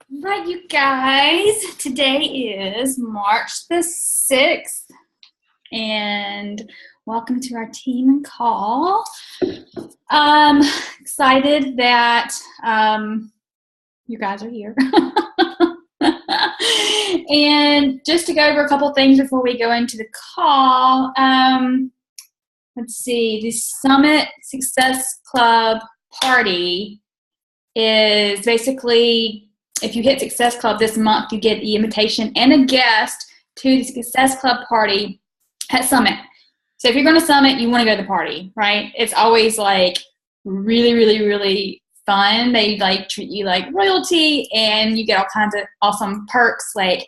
Right, you guys. Today is March the 6th, and welcome to our team call. Excited that you guys are here. And just to go over a couple things before we go into the call, let's see, the Summit Success Club party is basically, if you hit Success Club this month, you get the invitation and a guest to the Success Club party at Summit. So if you're going to Summit, you want to go to the party, right? It's always like really, really, really fun. They like treat you like royalty, and you get all kinds of awesome perks like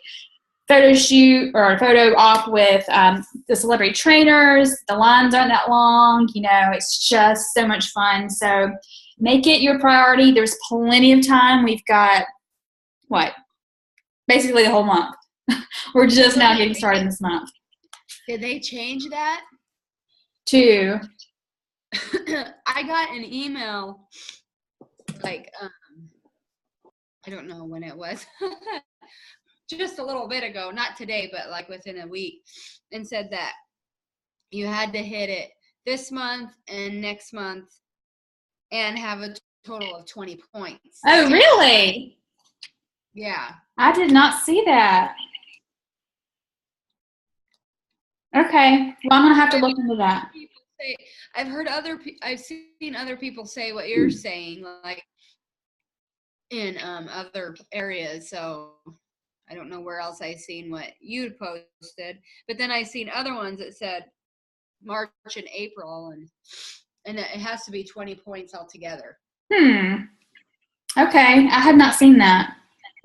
photo shoot or a photo op with the celebrity trainers. The lines aren't that long. It's just so much fun. So make it your priority. There's plenty of time. We've got, basically the whole month. We're just now getting started this month. Did they change that? I got an email, I don't know when it was, just a little bit ago, not today, but like within a week, and said that you had to hit it this month and next month and have a total of 20 points. Oh, really? Yeah. I did not see that. Okay. Well, I'm going to have to look into that. I've seen other people say what you're saying, like in other areas. So I don't know where else I seen what you posted, but then I seen other ones that said March and April, and it has to be 20 points altogether. Okay. I had not seen that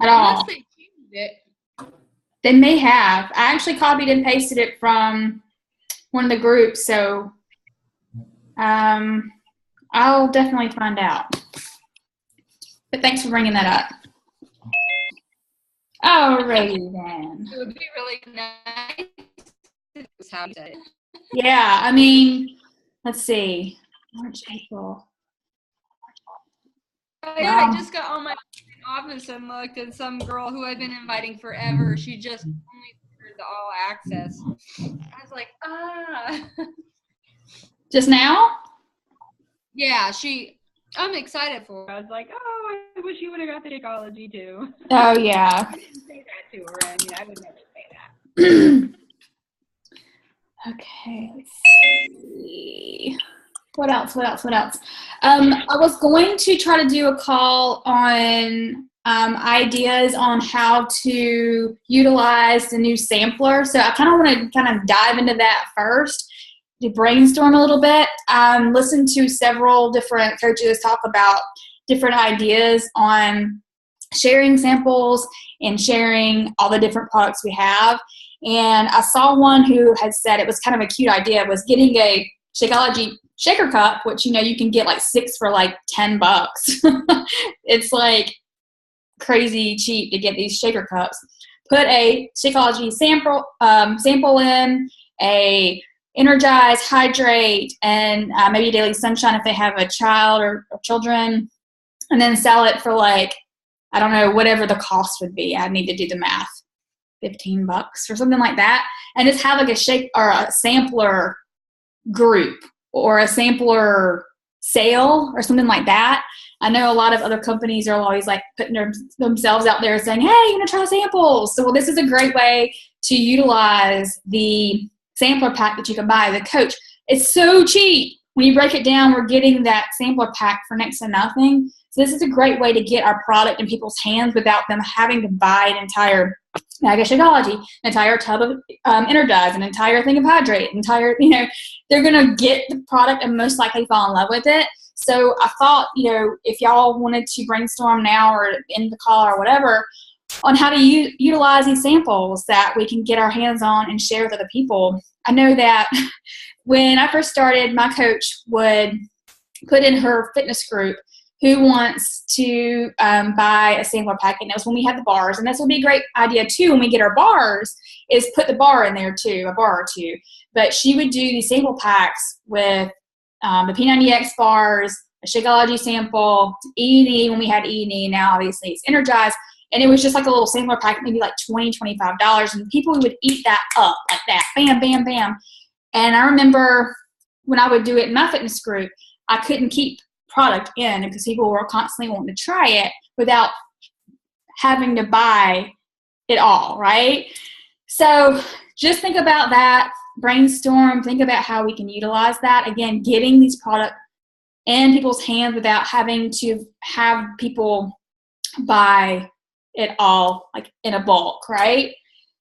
at all. Unless they changed it. They may have. I actually copied and pasted it from one of the groups, so I'll definitely find out. But thanks for bringing that up. Alrighty then. It would be really nice if it was how you said it. Yeah, I mean, let's see. March, April. I just got on my office and looked at some girl who I've been inviting forever. She just only heard the all access. I was like, Just now? Yeah, I'm excited for her. I was like, I wish you would have got the ecology too. Oh, yeah. I didn't say that to her. I mean, I would never say that. Okay, let's see. What else? I was going to try to do a call on ideas on how to utilize the new sampler. So I kind of want to dive into that first, to brainstorm a little bit. Listen to several different coaches talk about different ideas on sharing samples and sharing all the different products we have. And I saw one who had said it was kind of a cute idea, was getting a Shakeology shaker cup, which you can get like 6 for like $10. It's like crazy cheap to get these shaker cups. Put a Shakeology sample in, a Energize, Hydrate, and maybe Daily Sunshine if they have a child or children, and then sell it for like, I don't know, whatever the cost would be. I need to do the math. $15 or something like that, and just have like a shake or a sampler group or a sampler sale or something like that. I know a lot of other companies are always like putting themselves out there saying, hey, you want to try samples? So this is a great way to utilize the sampler pack that you can buy as a coach. It's so cheap. When you break it down, we're getting that sampler pack for next to nothing. So this is a great way to get our product in people's hands without them having to buy an entire bag of Shakeology, an entire tub of Energize, an entire thing of Hydrate, they're going to get the product and most likely fall in love with it. So I thought, if y'all wanted to brainstorm now or in the call or whatever on how to utilize these samples that we can get our hands on and share with other people. I know that when I first started, my coach would put in her fitness group who wants to buy a sampler pack, and that was when we had the bars. And this will be a great idea too when we get our bars, is put the bar in there too, a bar or two. But she would do these sample packs with the P90X bars, a Shakeology sample, E&E when we had E&E, now obviously it's Energize, And it was just like a little sampler pack, maybe like $20-$25. And people would eat that up like that. Bam, bam, bam. And I remember when I would do it in my fitness group, I couldn't keep product in because people were constantly wanting to try it without having to buy it all, right? So just think about that, brainstorm, think about how we can utilize that. Again, getting these products in people's hands without having to have people buy it all like in a bulk, right?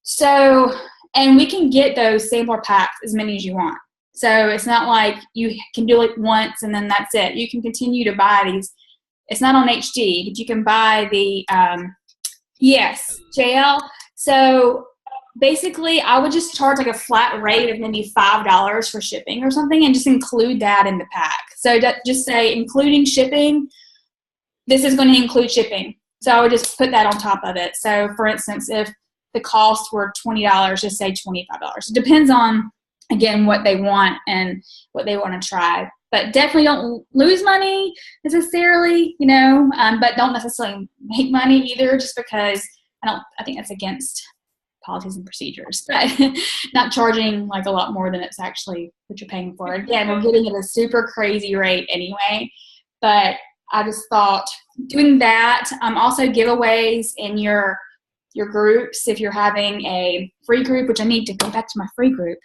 So, and we can get those sampler packs as many as you want. So it's not like you can do it once and then that's it. You can continue to buy these. It's not on HD, but you can buy the, yes, JL. So basically, I would just charge like a flat rate of maybe $5 for shipping or something and just include that in the pack. So just say including shipping, this is going to include shipping. So I would just put that on top of it. So for instance, if the cost were $20, just say $25. It depends on, again, what they want and what they want to try. But definitely don't lose money necessarily, but don't necessarily make money either, just because I think that's against policies and procedures. But not charging like a lot more than it's actually what you're paying for. Again, we're getting at a super crazy rate anyway. But I just thought doing that, also giveaways in your groups. If you're having a free group, which I need to go back to my free group.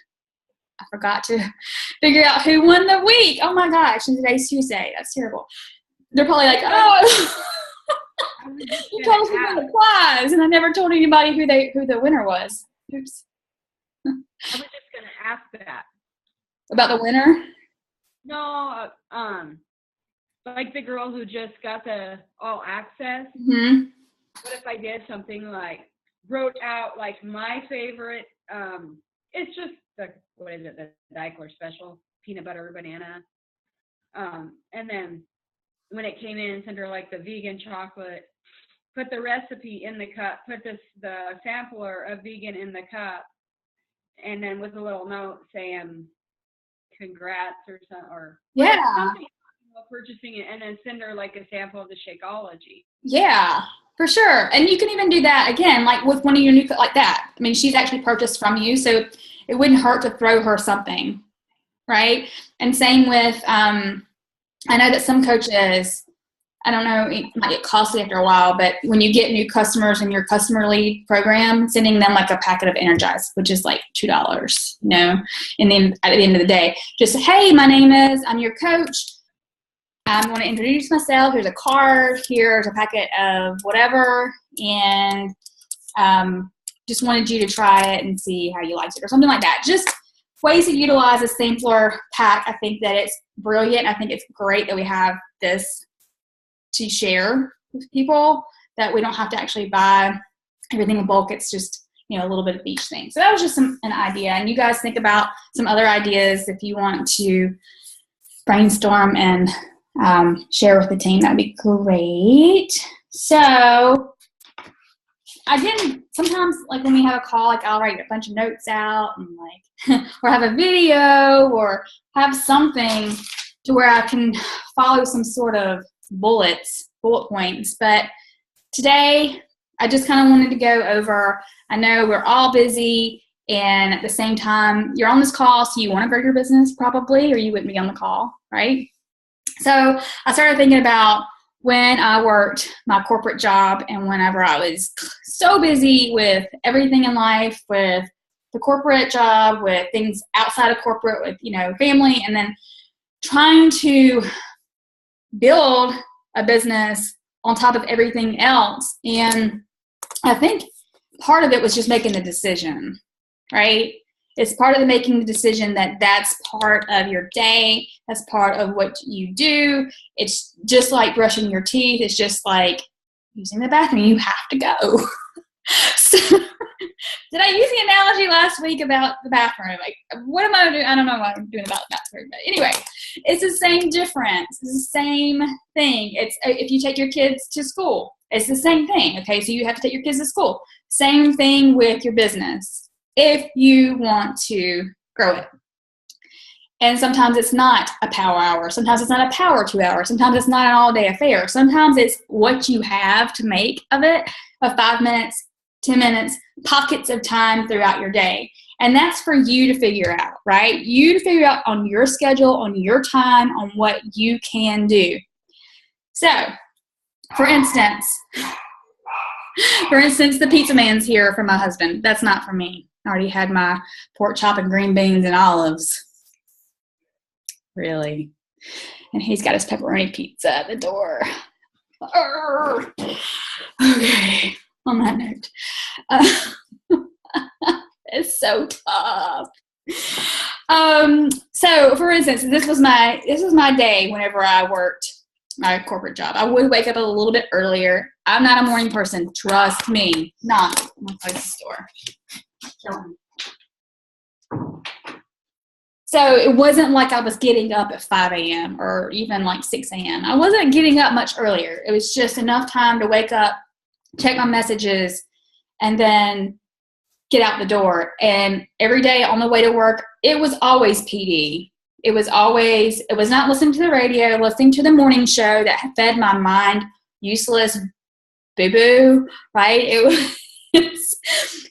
I forgot to figure out who won the week. Oh my gosh, and today's Tuesday. That's terrible. They're probably like, oh, you told us about the prize, and I never told anybody who the winner was. Oops. I was just gonna ask that. About the winner? No, like the girl who just got the all access. Mm-hmm. What if I did something like wrote out like my favorite? It's just the Dykler special peanut butter banana. And then when it came in, send her like the vegan chocolate. Put the recipe in the cup. Put the sampler of vegan in the cup, and then with a little note saying congrats or something, or something purchasing it, and then send her like a sample of the Shakeology. Yeah, for sure. And you can even do that again, like with one of your new like that. I mean, she's actually purchased from you, so it wouldn't hurt to throw her something, right? And same with, I know that some coaches, I don't know, it might get costly after a while, but when you get new customers in your customer lead program, sending them like a packet of Energize, which is like $2, and then at the end of the day, just, hey, my name is, I'm your coach. I'm going to introduce myself. Here's a card. Here's a packet of whatever. And just wanted you to try it and see how you liked it or something like that. Just ways to utilize a sampler pack. I think that it's brilliant. I think it's great that we have this to share with people, that we don't have to actually buy everything in bulk. It's just, a little bit of each thing. So that was just an idea. And you guys think about some other ideas if you want to brainstorm and share with the team. That would be great. So I didn't, sometimes like when we have a call, like I'll write a bunch of notes out and like, or have a video or have something to where I can follow some sort of bullet points. But today I just kind of wanted to go over, I know we're all busy, and at the same time you're on this call, so you want to grow your business probably, or you wouldn't be on the call, right? So I started thinking about when I worked my corporate job and whenever I was so busy with everything in life, with the corporate job, with things outside of corporate, with, family, and then trying to build a business on top of everything else. And I think part of it was just making the decision, right? It's part of making the decision that that's part of your day. That's part of what you do. It's just like brushing your teeth. It's just like using the bathroom. You have to go. So, did I use the analogy last week about the bathroom? Like, what am I doing? I don't know what I'm doing about the bathroom. But anyway, it's the same difference. It's the same thing. It's if you take your kids to school, it's the same thing. Okay, so you have to take your kids to school. Same thing with your business if you want to grow it. And sometimes it's not a power hour. Sometimes it's not a power 2 hours. Sometimes it's not an all-day affair. Sometimes it's what you have to make of it, of 5 minutes, 10 minutes, pockets of time throughout your day. And that's for you to figure out, right? You to figure out on your schedule, on your time, on what you can do. So, for instance, the pizza man's here for my husband. That's not for me. I already had my pork chop and green beans and olives. Really. And he's got his pepperoni pizza at the door. Okay, on that note. It's so tough. So for instance, this was my day whenever I worked my corporate job. I would wake up a little bit earlier. I'm not a morning person, trust me. Not. I'm gonna close the store. So it wasn't like I was getting up at 5 a.m. or even like 6 a.m. I wasn't getting up much earlier. It was just enough time to wake up, check my messages, and then get out the door. And every day on the way to work, it was always PD. It was not listening to the radio, listening to the morning show that fed my mind useless boo-boo, right? It was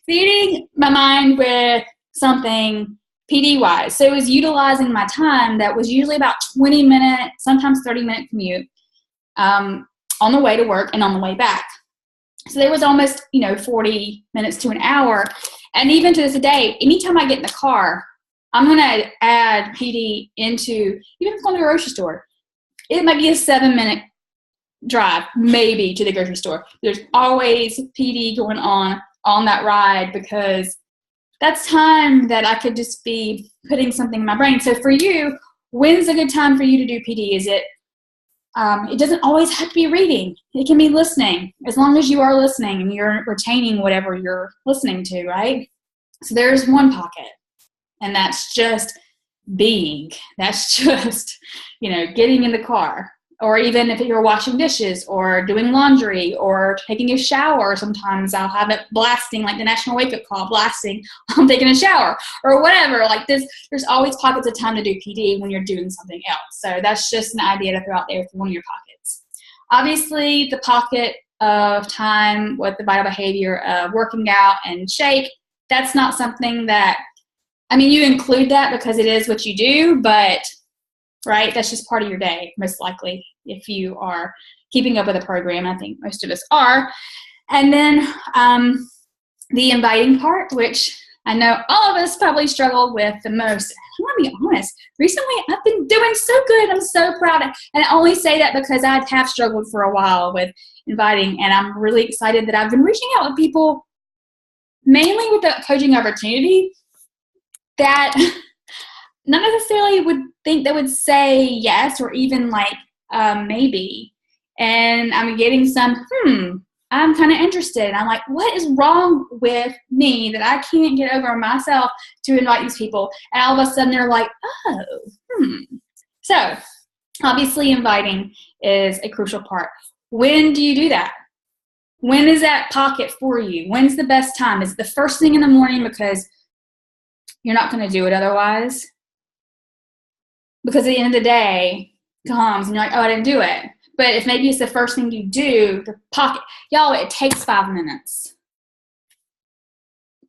feeding my mind with something PD-wise. So it was utilizing my time that was usually about 20-minute, sometimes 30-minute commute on the way to work and on the way back. So there was almost, 40 minutes to an hour. And even to this day, anytime I get in the car, I'm going to add PD into, even if it's going to the grocery store, it might be a 7-minute drive, maybe, to the grocery store. There's always PD going on that ride because that's time that I could just be putting something in my brain. So for you, when's a good time for you to do PD? Is it doesn't always have to be reading. It can be listening, as long as you are listening and you're retaining whatever you're listening to, right? So there's one pocket, and that's just being. That's just, getting in the car. Or even if you're washing dishes or doing laundry or taking a shower, sometimes I'll have it blasting, like the National Wake Up Call blasting, I'm taking a shower or whatever. Like this, there's always pockets of time to do PD when you're doing something else. So that's just an idea to throw out there for one of your pockets. Obviously, the pocket of time with the vital behavior of working out and shake, that's not something that, you include that because it is what you do, but right? That's just part of your day, most likely, if you are keeping up with a program. I think most of us are. And then the inviting part, which I know all of us probably struggle with the most. I want to be honest. Recently, I've been doing so good. I'm so proud. And I only say that because I have struggled for a while with inviting, and I'm really excited that I've been reaching out with people, mainly with the coaching opportunity, that not necessarily would think they would say yes or even like maybe. And I'm getting some, I'm kind of interested. And I'm like, what is wrong with me that I can't get over myself to invite these people? And all of a sudden they're like, So obviously inviting is a crucial part. When do you do that? When is that pocket for you? When's the best time? Is it the first thing in the morning because you're not going to do it otherwise? Because at the end of the day comes and you're like, oh, I didn't do it. But if maybe it's the first thing you do, the pocket, y'all, it takes 5 minutes.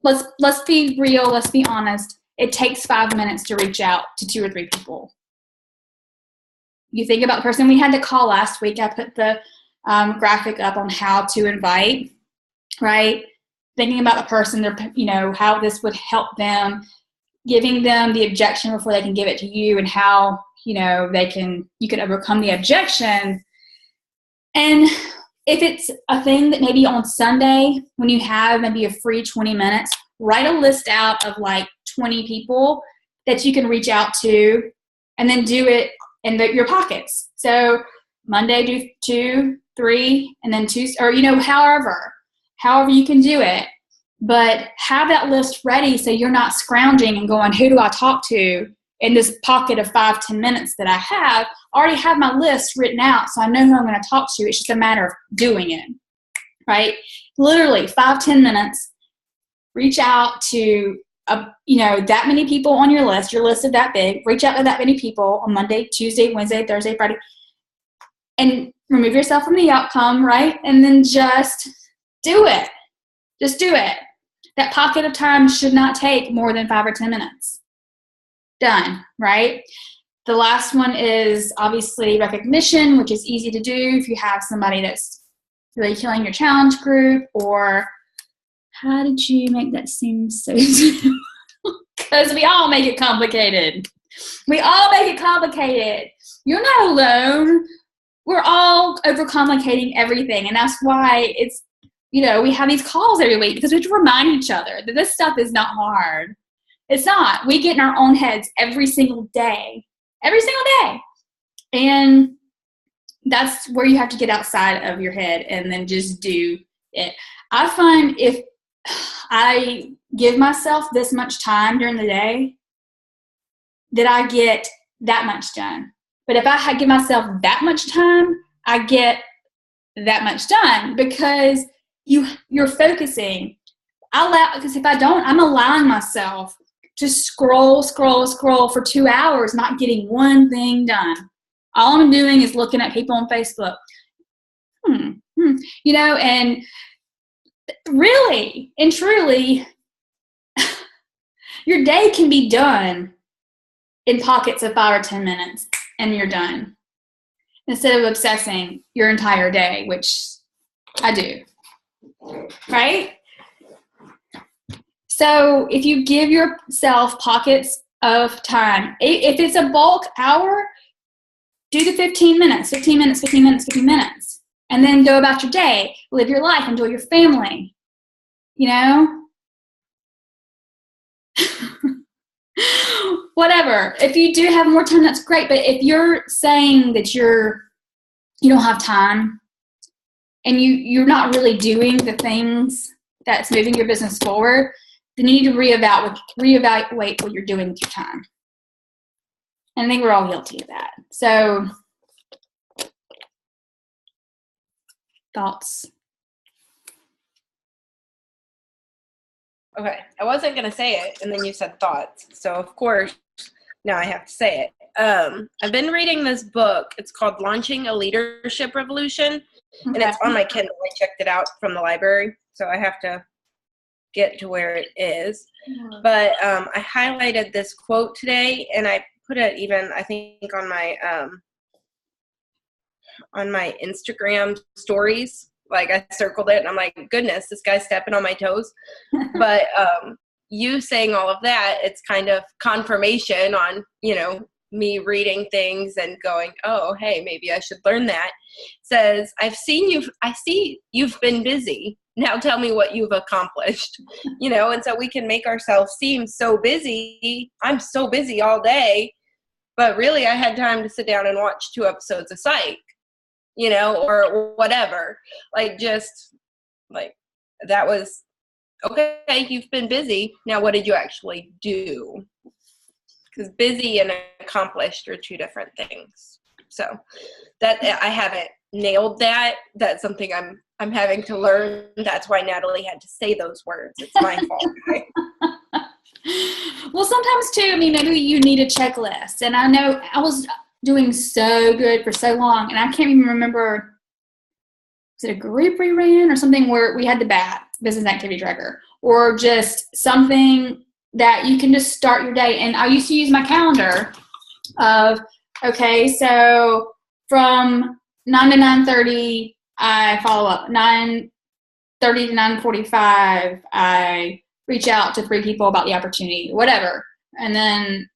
Let's be real. Let's be honest. It takes 5 minutes to reach out to 2 or 3 people. You think about the person we had to call last week. I put the graphic up on how to invite, right? Thinking about the person, how this would help them, giving them the objection before they can give it to you, and how you can overcome the objection. And if it's a thing that maybe on Sunday when you have maybe a free 20 minutes, write a list out of like 20 people that you can reach out to, and then do it in your pockets. So Monday do 2, 3, and then 2, or however you can do it. But have that list ready so you're not scrounging and going, who do I talk to in this pocket of 5-10 minutes that I have? I already have my list written out, so I know who I'm going to talk to. It's just a matter of doing it, right? Literally 5-10 minutes, reach out to that many people on your list, your list is that big, reach out to that many people on Monday, Tuesday, Wednesday, Thursday, Friday, and remove yourself from the outcome, right? And then just do it. Just do it. That pocket of time should not take more than 5 or 10 minutes. Done, right? The last one is obviously recognition, which is easy to do if you have somebody that's really killing your challenge group, or how did you make that seem so easy? Because we all make it complicated. We all make it complicated. You're not alone. We're all overcomplicating everything. And that's why it's, we have these calls every week, because we have to remind each other that this stuff is not hard. It's not. We get in our own heads every single day. Every single day. And that's where you have to get outside of your head and then just do it. I find if I give myself this much time during the day, that I get that much done. But if I give myself that much time, I get that much done, because you're focusing. Because if I don't, I'm allowing myself to scroll for 2 hours, not getting one thing done. All I'm doing is looking at people on Facebook. And really and truly, your day can be done in pockets of 5 or 10 minutes, and you're done. Instead of obsessing your entire day, which I do. Right? So if you give yourself pockets of time, if it's a bulk hour, do the 15 minutes, and then go about your day, live your life, enjoy your family, whatever. If you do have more time, that's great. But if you're saying that you don't have time, and you're not really doing the things that's moving your business forward, then you need to reevaluate what you're doing with your time. And I think we're all guilty of that. So, thoughts? Okay, I wasn't going to say it, and then you said thoughts. So, of course, now I have to say it. I've been reading this book. It's called Launching a Leadership Revolution, and it's on my Kindle. I checked it out from the library, so I have to get to where it is. But I highlighted this quote today, and I put it even, I think, on my Instagram stories. Like, I circled it, and I'm like, goodness, this guy's stepping on my toes. But you saying all of that, it's kind of confirmation on, me reading things and going, oh, hey, maybe I should learn that. It says, I see you've been busy. Now tell me what you've accomplished. And so we can make ourselves seem so busy. I'm so busy all day, but really I had time to sit down and watch 2 episodes of Psych, or whatever. That was, okay, you've been busy. Now what did you actually do? Because busy and accomplished are 2 different things. So that I haven't nailed that. That's something I'm having to learn. That's why Natalie had to say those words. It's my fault. Well, sometimes too, maybe you need a checklist. And I know I was doing so good for so long, and I can't even remember, was it a group we ran or something where we had the BAT, business activity tracker, or just something that you can just start your day. And I used to use my calendar of, okay, so from 9 to 9:30, I follow up. 9:30 to 9:45, I reach out to 3 people about the opportunity, whatever. And then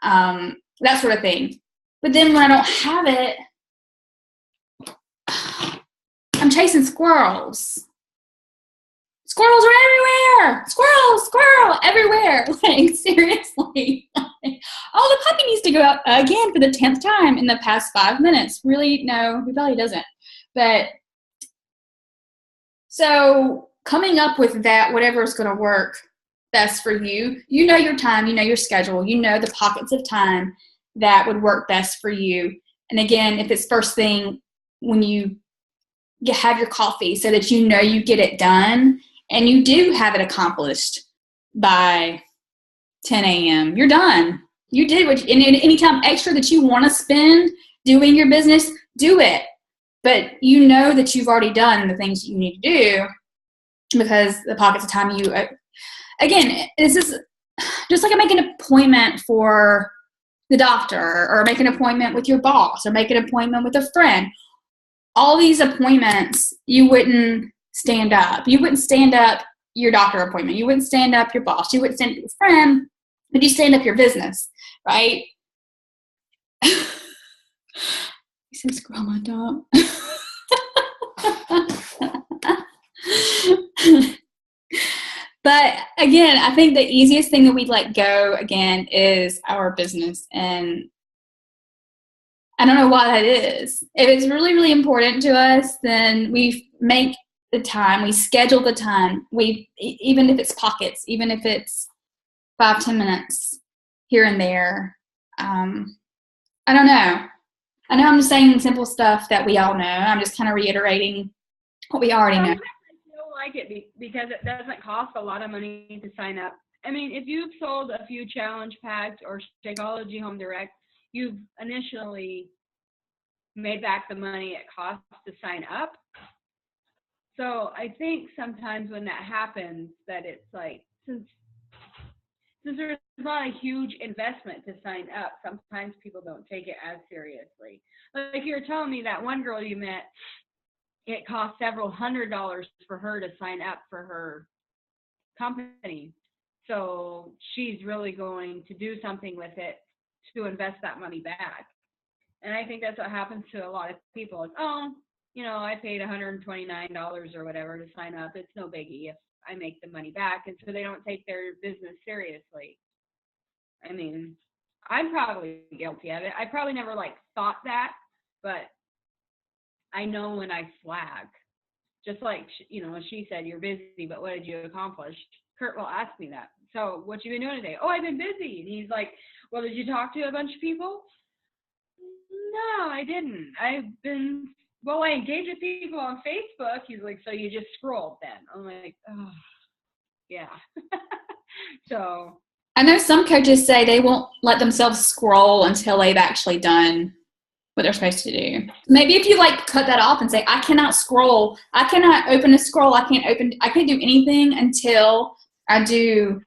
that sort of thing. But then when I don't have it, I'm chasing squirrels. Squirrels are everywhere. Squirrel, everywhere. Like, seriously. Oh, the puppy needs to go out again for the 10th time in the past 5 minutes. Really? No, he probably doesn't. But so coming up with that, whatever is going to work best for you, your time, your schedule, the pockets of time that would work best for you. And again, if it's first thing when you have your coffee, so that you get it done and you do have it accomplished by 10 a.m. You're done. You did what, and any time extra that you want to spend doing your business, do it. But you know that you've already done the things you need to do because the pockets of time again, this is just like making an appointment for the doctor or make an appointment with your boss or make an appointment with a friend. All these appointments, you wouldn't stand up. You wouldn't stand up your doctor appointment. You wouldn't stand up your boss. You wouldn't stand up your friend, but you stand up your business, right? You said scroll my dog. But again, I think the easiest thing that we let go again is our business. And I don't know why that is. If it's really, really important to us, then we make the time, we schedule the time. Even if it's pockets, even if it's 5-10 minutes here and there. I don't know. I know I'm just saying simple stuff that we all know. I'm just kind of reiterating what we already know. I feel like it because it doesn't cost a lot of money to sign up. I mean, if you've sold a few challenge packs or Shakeology Home Direct, you've initially made back the money it costs to sign up. So I think sometimes when that happens, that it's like, since there's not a huge investment to sign up, sometimes people don't take it as seriously. Like you were telling me that one girl you met, it cost several $100s for her to sign up for her company. So she's really going to do something with it to invest that money back. And I think that's what happens to a lot of people. It's, I paid $129 or whatever to sign up. It's no biggie if I make the money back. And so they don't take their business seriously. I mean, I'm probably guilty of it. I probably never thought that, but I know when I flag. Just like, she said, you're busy, but what did you accomplish? Kurt will ask me that. So what you been doing today? Oh, I've been busy. And he's like, well, did you talk to a bunch of people? No, I didn't. I engage with people on Facebook. He's like, so you just scrolled then? I'm like, oh, yeah. So. I know some coaches say they won't let themselves scroll until they've actually done what they're supposed to do. Maybe if you cut that off and say, I cannot scroll. I cannot open a scroll. I can't do anything until I do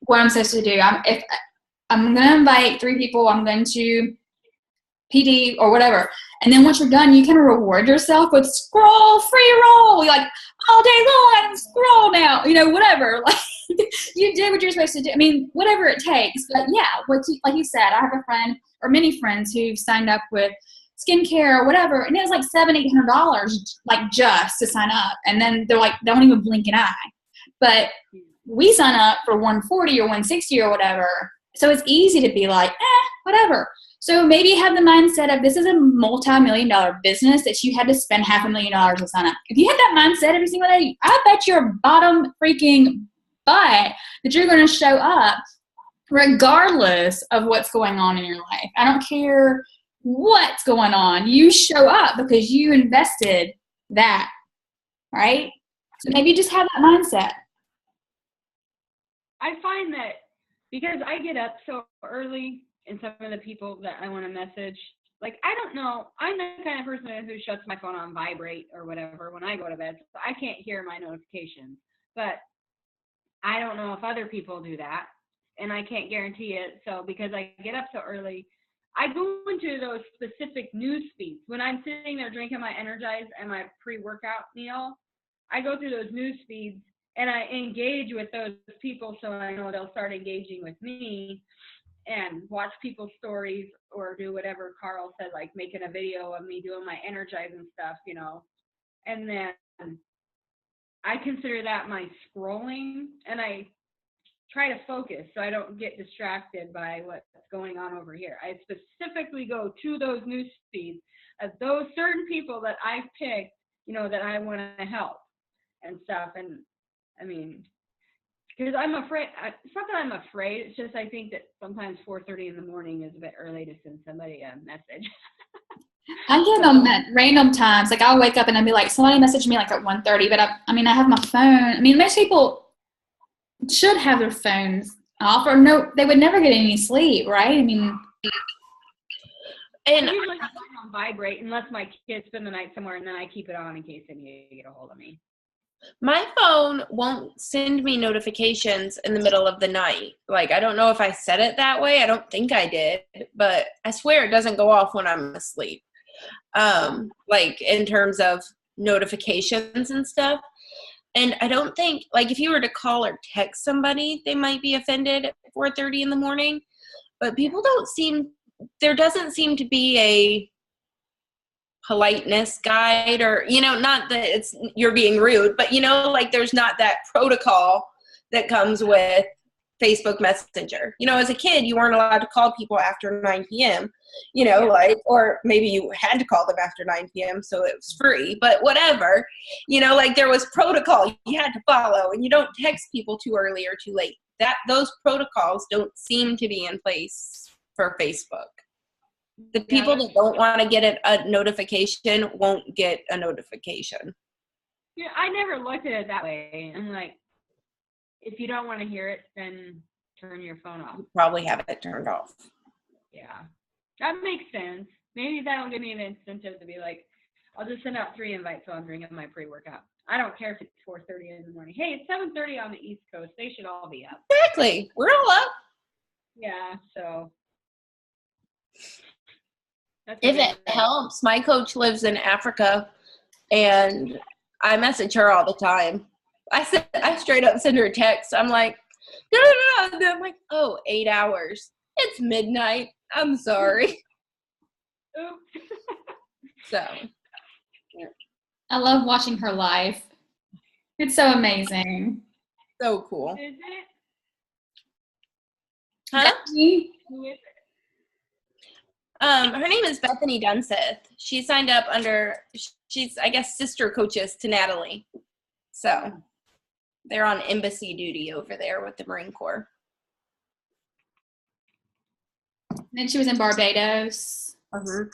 what I'm supposed to do. If I'm going to invite 3 people, I'm going to PD or whatever. And then once you're done, you can reward yourself with scroll, free roll. You're like, all day long, I can scroll now, whatever. You did what you're supposed to do. I mean, whatever it takes. But yeah, like you said, I have a friend or many friends who signed up with skincare or whatever, and it was $700-800 just to sign up. And then they're like, don't even blink an eye. But we sign up for $140 or $160 or whatever. So it's easy to be like, whatever. So maybe have the mindset of this is a multi-million-dollar business that you had to spend $500,000 to sign up. If you had that mindset every single day, I bet your bottom freaking butt that you're going to show up regardless of what's going on in your life. I don't care what's going on. You show up because you invested that, right? So maybe just have that mindset. I find that because I get up so early, and some of the people that I want to message, I don't know, I'm the kind of person who shuts my phone on vibrate or whatever when I go to bed, so I can't hear my notifications. But I don't know if other people do that, and I can't guarantee it. So because I get up so early, I go into those specific news feeds. When I'm sitting there drinking my Energize and my pre-workout meal, I go through those news feeds and I engage with those people so I know they'll start engaging with me, and watch people's stories or do whatever Carl said, like making a video of me doing my Energize and stuff, And then I consider that my scrolling, and I try to focus so I don't get distracted by what's going on over here. I specifically go to those news feeds of those certain people that I've picked, that I want to help and stuff. And I mean, because I'm afraid, it's not that I'm afraid, it's just I think that sometimes 4:30 in the morning is a bit early to send somebody a message. I get them at random times. I'll wake up and I'll be like, somebody messaged me at 1:30, but I have my phone. I mean, most people should have their phones off, or no, they would never get any sleep, right? I mean, And I usually have mine on vibrate unless my kids spend the night somewhere, and then I keep it on in case they need to get a hold of me. my phone won't send me notifications in the middle of the night. Like, I don't know if I set it that way. I don't think I did, but I swear it doesn't go off when I'm asleep. Like in terms of notifications and stuff. And I don't think, like, if you were to call or text somebody, they might be offended at 4:30 in the morning. But people there doesn't seem to be a politeness guide, or, not that you're being rude, but, like, there's not that protocol that comes with Facebook Messenger. As a kid, you weren't allowed to call people after 9 p.m., like, or maybe you had to call them after 9 p.m. so it was free, but whatever, like, there was protocol you had to follow, and you don't text people too early or too late. Those protocols don't seem to be in place for Facebook. The people that don't want to get a notification won't get a notification. Yeah, I never looked at it that way. I'm like, if you don't want to hear it, then turn your phone off. You probably have it turned off. Yeah, that makes sense. Maybe that'll give me an incentive to be like, I'll just send out 3 invites while I'm drinking my pre-workout. I don't care if it's 4:30 in the morning. Hey, it's 7:30 on the East Coast. They should all be up. Exactly. We're all up. Yeah, so. If it helps, my coach lives in Africa, and I message her all the time. I straight up send her a text. I'm like, no. I'm like, 8 hours. It's midnight. I'm sorry. Oops. So. I love watching her live. It's so amazing. So cool. Is it? Huh? Who is it? Her name is Bethany Dunseth. She signed up she's, I guess, sister coaches to Natalie. So they're on embassy duty over there with the Marine Corps. Then she was in Barbados. Uh-huh.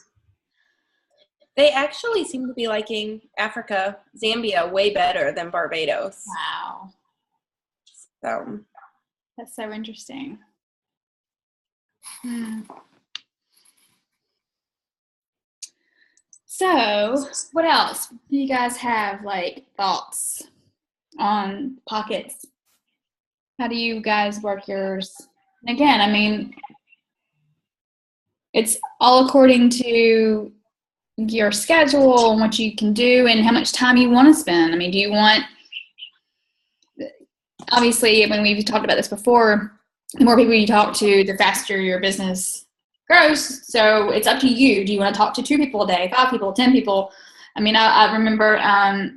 They actually seem to be liking Africa, Zambia, way better than Barbados. Wow. So That's so interesting. So, what else? Do you guys have, like, thoughts on pockets? How do you guys work yours? And again, I mean, it's all according to your schedule and what you can do and how much time you want to spend. I mean, do you want, obviously, when we've talked about this before, the more people you talk to, the faster your business grows. So it's up to you. Do you want to talk to 2 people a day, 5 people, 10 people? I mean, I remember, why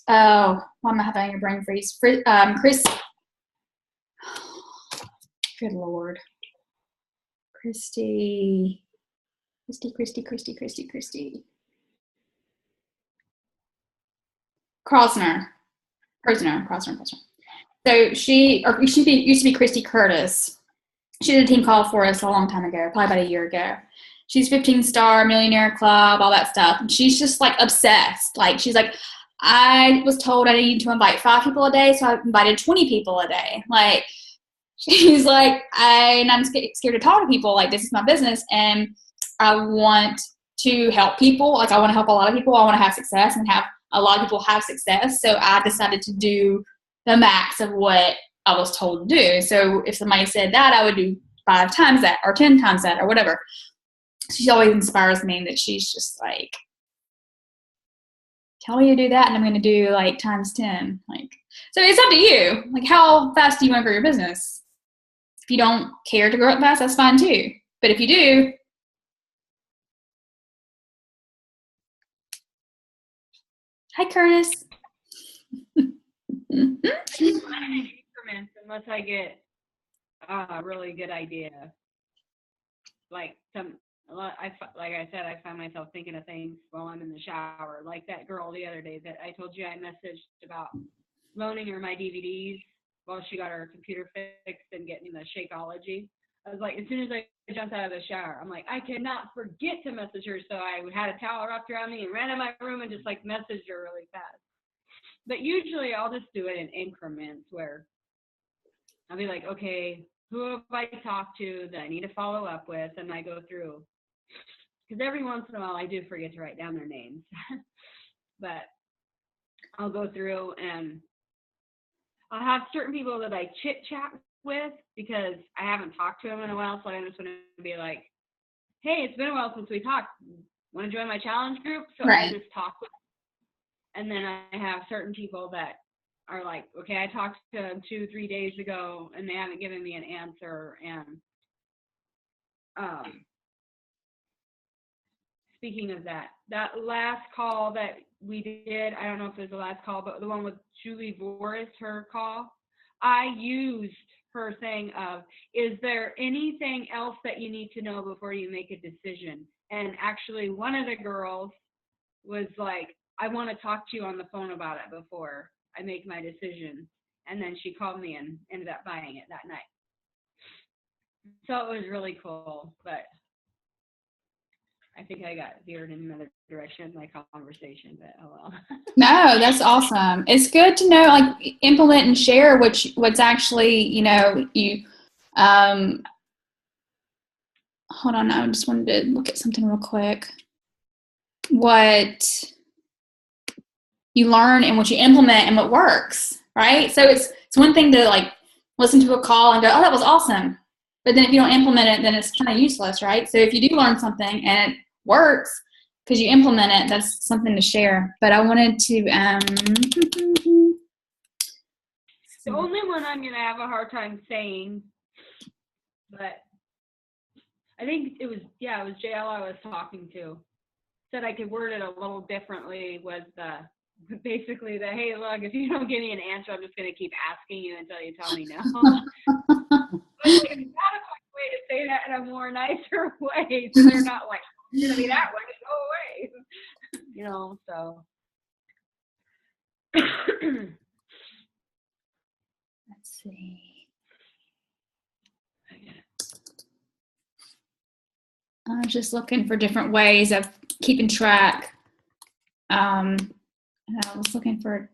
am I having a brain freeze? Chris, good Lord. Christy. Krosner. So she used to be Christy Curtis. She did a team call for us a long time ago, probably about a year ago. She's 15-star, Millionaire Club, all that stuff. And she's just, like, obsessed. Like, she's like, I was told I needed to invite 5 people a day, so I invited 20 people a day. Like, she's like, I'm scared to talk to people. Like, this is my business, and I want to help people. Like, I want to help a lot of people. I want to have success and have a lot of people have success. So I decided to do the max of what I was told to do. So if somebody said that, I would do 5 times that or 10 times that or whatever. She always inspires me that she's just like, tell me to do that and I'm going to do like times 10. Like, so it's up to you. Like, how fast do you want to grow your business? If you don't care to grow it fast, that's fine too. But if you do, hi, Curtis. Increments, unless I get a really good idea. Like I said, I find myself thinking of things while I'm in the shower. Like that girl the other day that I told you I messaged about loaning her my DVDs while she got her computer fixed and getting the Shakeology. I was like, as soon as I jumped out of the shower, I'm like, I cannot forget to message her. So I had a towel wrapped around me and ran in my room and just like messaged her really fast. But usually I'll just do it in increments where I'll be like, okay, who have I talked to that I need to follow up with, and I go through. Because every once in a while I do forget to write down their names. But I'll go through and I'll have certain people that I chit chat with because I haven't talked to them in a while. So I just want to be like, hey, it's been a while since we talked. Want to join my challenge group? So Right. I just talk with them. And then I have certain people that are like, okay, I talked to them 2-3 days ago and they haven't given me an answer. And speaking of that last call that we did, I don't know if it was the last call, but the one with Julie Voris, her call, I used her saying of, is there anything else that you need to know before you make a decision? And actually one of the girls was like, I want to talk to you on the phone about it before I make my decision. And then she called me and ended up buying it that night. So it was really cool, but I think I got veered in another direction in my conversation, but oh well. No, that's awesome. It's good to know, like, implement and share what's actually, you know, you, hold on, I just wanted to look at something real quick. What you learn and what you implement and what works, right? So it's one thing to like listen to a call and go, oh, that was awesome. But then if you don't implement it, then it's kind of useless, right? So if you do learn something and it works because you implement it, that's something to share. But I wanted to, the only one I'm going to have a hard time saying, but I think it was JL I was talking to, said I could word it a little differently, was basically the, hey, look, if you don't give me an answer, I'm just going to keep asking you until you tell me no. But like, it's not a quick way to say that in a more nicer way, so they're not like, it's going to be that way, go away. You know, so. let's see. I was just looking for different ways of keeping track. And I was looking for.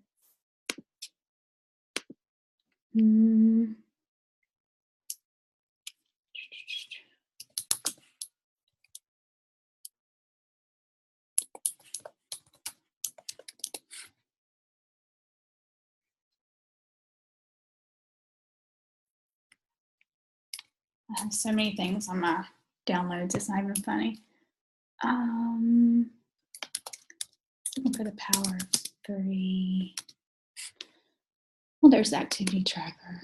I have so many things on my downloads, it's not even funny. Looking for the power of 3. Well, there's the activity tracker.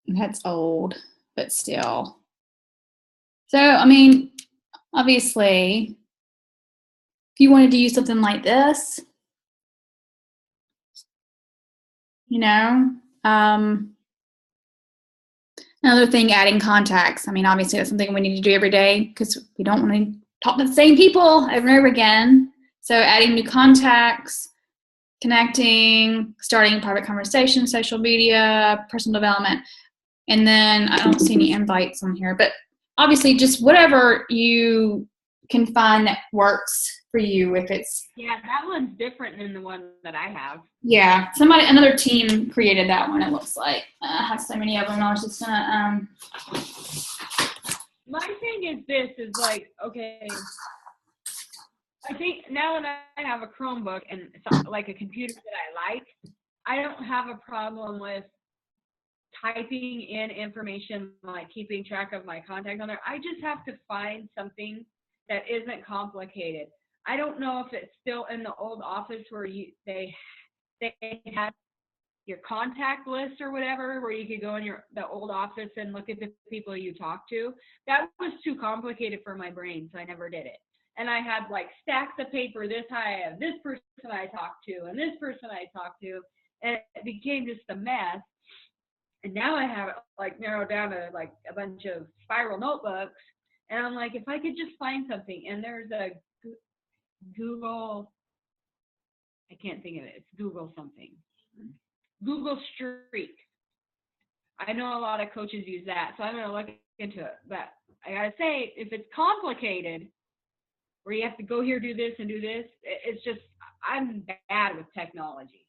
That's old, but still. So, I mean, obviously, if you wanted to use something like this, you know, another thing, adding contacts. I mean, obviously that's something we need to do every day because we don't want to talk to the same people over and over again. So adding new contacts, connecting, starting private conversations, social media, personal development. And then I don't see any invites on here, but obviously just whatever you can find that works for you. If it's, yeah, that one's different than the one that I have. yeah, another team created that one, it looks like. I have so many of them. I was just gonna my thing is this is like, okay, I think now that I have a Chromebook and like a computer that I like, I don't have a problem with typing in information, like keeping track of my contact on there. I just have to find something that isn't complicated. I don't know if it's still in the old office where they had your contact list or whatever, where you could go in the old office and look at the people you talk to. That was too complicated for my brain, so I never did it. And I had like stacks of paper this high of this person I talked to and this person I talked to, and it became just a mess. And now I have it like narrowed down to like a bunch of spiral notebooks. And I'm like, if I could just find something, and there's a Google, I can't think of it. It's Google something. Google Streak. I know a lot of coaches use that, so I'm going to look into it. But I got to say, if it's complicated, where you have to go here, do this, and do this, it's just, I'm bad with technology.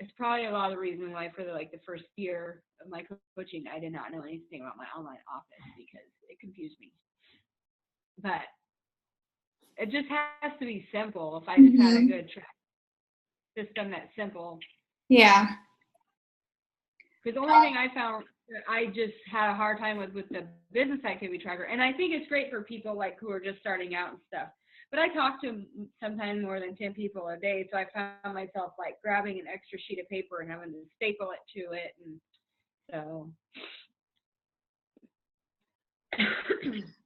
it's probably a lot of the reason why for the first year of my coaching, I did not know anything about my online office because it confused me. But it just has to be simple. If I just had a good system that's simple. Yeah. Because the only thing I found that I just had a hard time with the business activity tracker, and I think it's great for people like who are just starting out and stuff. But I talk to sometimes more than 10 people a day, so I found myself like grabbing an extra sheet of paper and having to staple it to it, and so.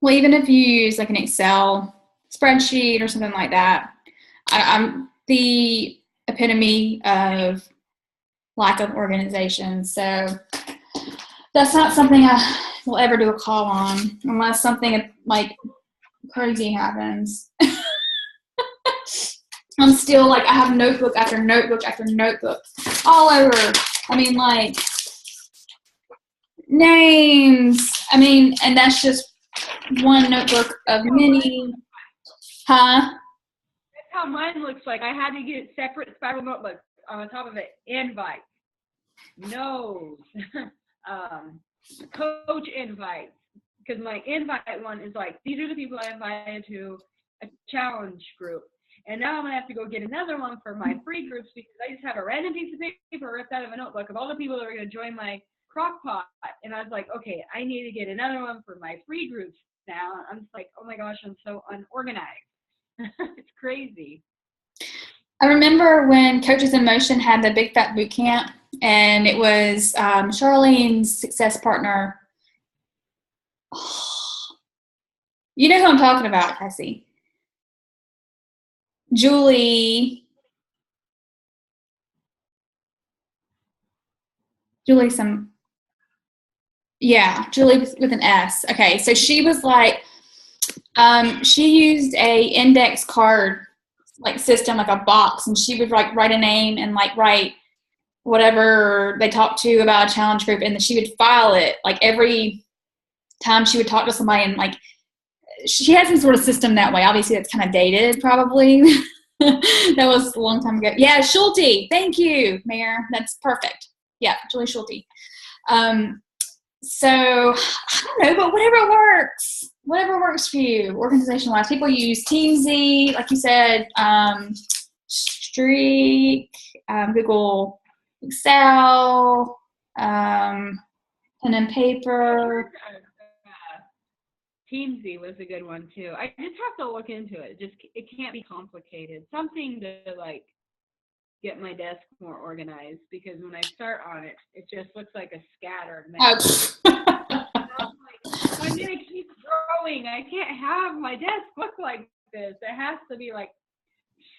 Well, even if you use like an Excel spreadsheet or something like that, I'm the epitome of lack of organization. So that's not something I will ever do a call on unless something like crazy happens. I'm still like, I have notebook after notebook after notebook all over. I mean, like names. I mean, and that's just one notebook of many. Huh? That's how mine looks like. I had to get separate spiral notebooks on the top of it. Invite, no's, coach invites. Because my invite one is like, these are the people I invited to a challenge group. And now I'm going to have to go get another one for my free groups because I just have a random piece of paper ripped out of a notebook of all the people that are going to join my crock pot. And I was like, okay, I need to get another one for my free groups now. I'm just like, oh my gosh, I'm so unorganized. It's crazy. I remember when Coaches in Motion had the Big Fat Boot Camp, and it was Charlene's success partner. You know who I'm talking about, Cassie. Julie Julie with an S. Okay, so she was like, she used a index card like system, like a box, and she would like write a name and like write whatever they talked to about a challenge group, and then she would file it like every time she would talk to somebody, and like she had some sort of system that way. Obviously that's kind of dated probably. That was a long time ago. Yeah, Schulte. Thank you, Mayor. That's perfect. Yeah, Julie Schulte. So I don't know, but whatever works for you, organization-wise. People use Teamsy, like you said, Streak, Google Excel, pen and paper. Teamsy was a good one too. I just have to look into it. It can't be complicated. Something to like get my desk more organized, because when I start on it, it just looks like a scattered mess. I'm gonna keep growing. I can't have my desk look like this. It has to be like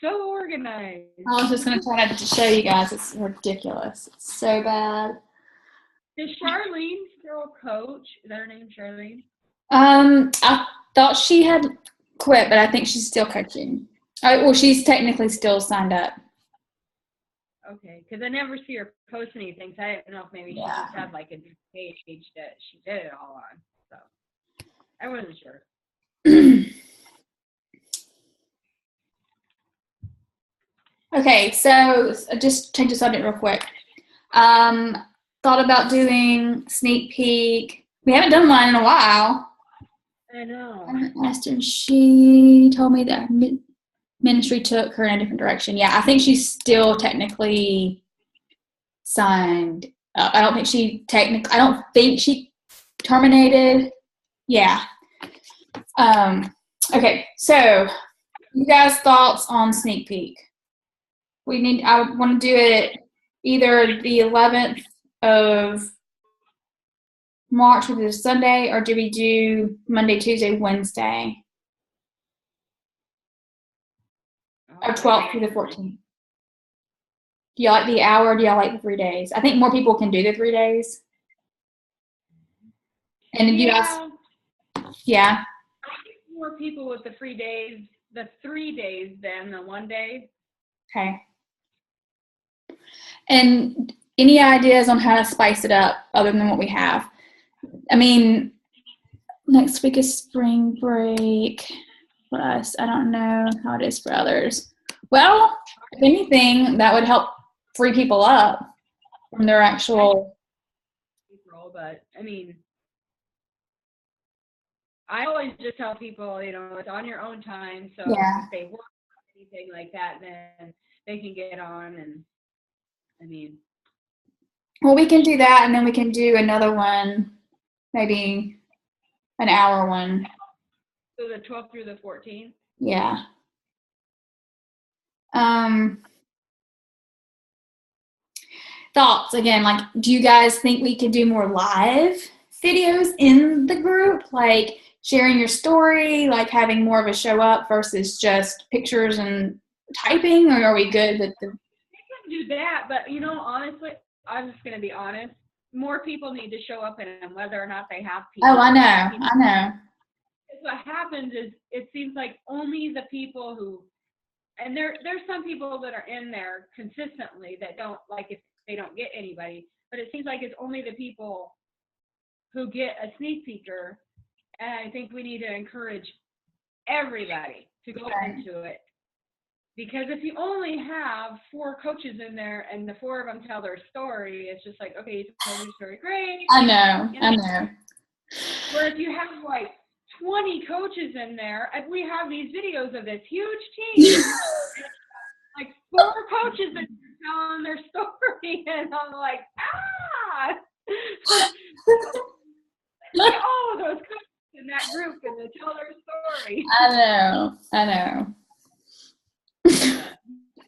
so organized. I was just gonna try to show you guys. It's ridiculous. It's so bad. Is Charlene still a coach? Is that her name, Charlene? I thought she had quit, but I think she's still coaching. Well, she's technically still signed up. Okay, because I never see her post anything, so I don't know if maybe she just had like a page that she did it all on. So I wasn't sure. Okay, so just change the subject real quick. Thought about doing sneak peek. We haven't done one in a while. I know. I asked her, and she told me that ministry took her in a different direction. Yeah, I think she's still technically signed. I don't think she terminated. Yeah. Okay, so you guys' thoughts on sneak peek? I want to do it either the 11th of March, which is Sunday, or do we do Monday, Tuesday, Wednesday? Or 12th through the 14th. Do you like the hour, or do y'all like the 3 days? I think more people can do the 3 days. And you guys, yeah. I think more people with the 3 days than the 1 day. Okay. And any ideas on how to spice it up other than what we have? I mean, next week is spring break for us. I don't know how it is for others. Well, if anything, that would help free people up from their actual. But I mean, I always just tell people, you know, it's on your own time. So Yeah. if they work or anything like that, then they can get on. And I mean, Well, we can do that, and then we can do another one, maybe an hour one. so the 12th through the 14th. Yeah. Thoughts again, like, do you guys think we could do more live videos in the group, like sharing your story, like having more of a show up versus just pictures and typing, or are we good with the? We can do that, but you know, honestly, I'm just gonna be honest. More people need to show up in them, whether or not they have people. Oh, I know. What happens is it seems like only the people who, and there's some people that are in there consistently that don't, like, if they don't get anybody, but it seems like it's only the people who get a sneak peeker, and I think we need to encourage everybody to go into it. Because if you only have 4 coaches in there and the 4 of them tell their story, it's just like, okay, you told your story, great. I know. Where if you have like 20 coaches in there, and we have these videos of this huge team, like 4 coaches that are telling their story, and I'm like, like, oh, those coaches in that group, and they tell their story. I know.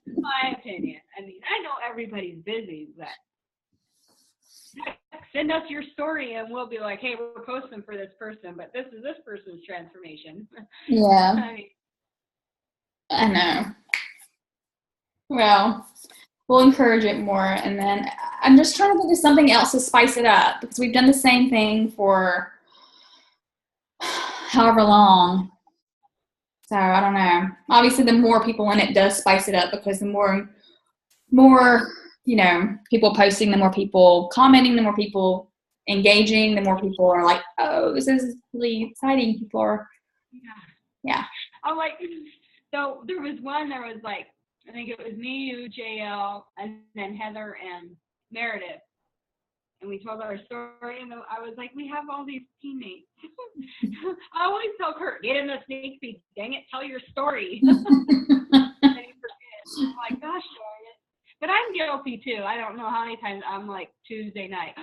My opinion. I mean, I know everybody's busy, but send us your story and we'll be like, hey, we're posting for this person, but this is this person's transformation. Yeah. I know. Well, we'll encourage it more, and then I'm just trying to think of something else to spice it up, because we've done the same thing for however long. So I don't know. Obviously, the more people in it does spice it up, because the more you know, people posting, the more people commenting, the more people engaging, the more people are like, oh, this is really exciting. People are, yeah. I'm like, so there was like, I think it was me, you, JL, and then Heather and Meredith. And we told our story, and I was like, we have all these teammates. I always tell Kurt, get in the sneak peek. Dang it, tell your story. And he forgets. I'm like, gosh darn it. But I'm guilty, too. I don't know how many times I'm like, Tuesday night,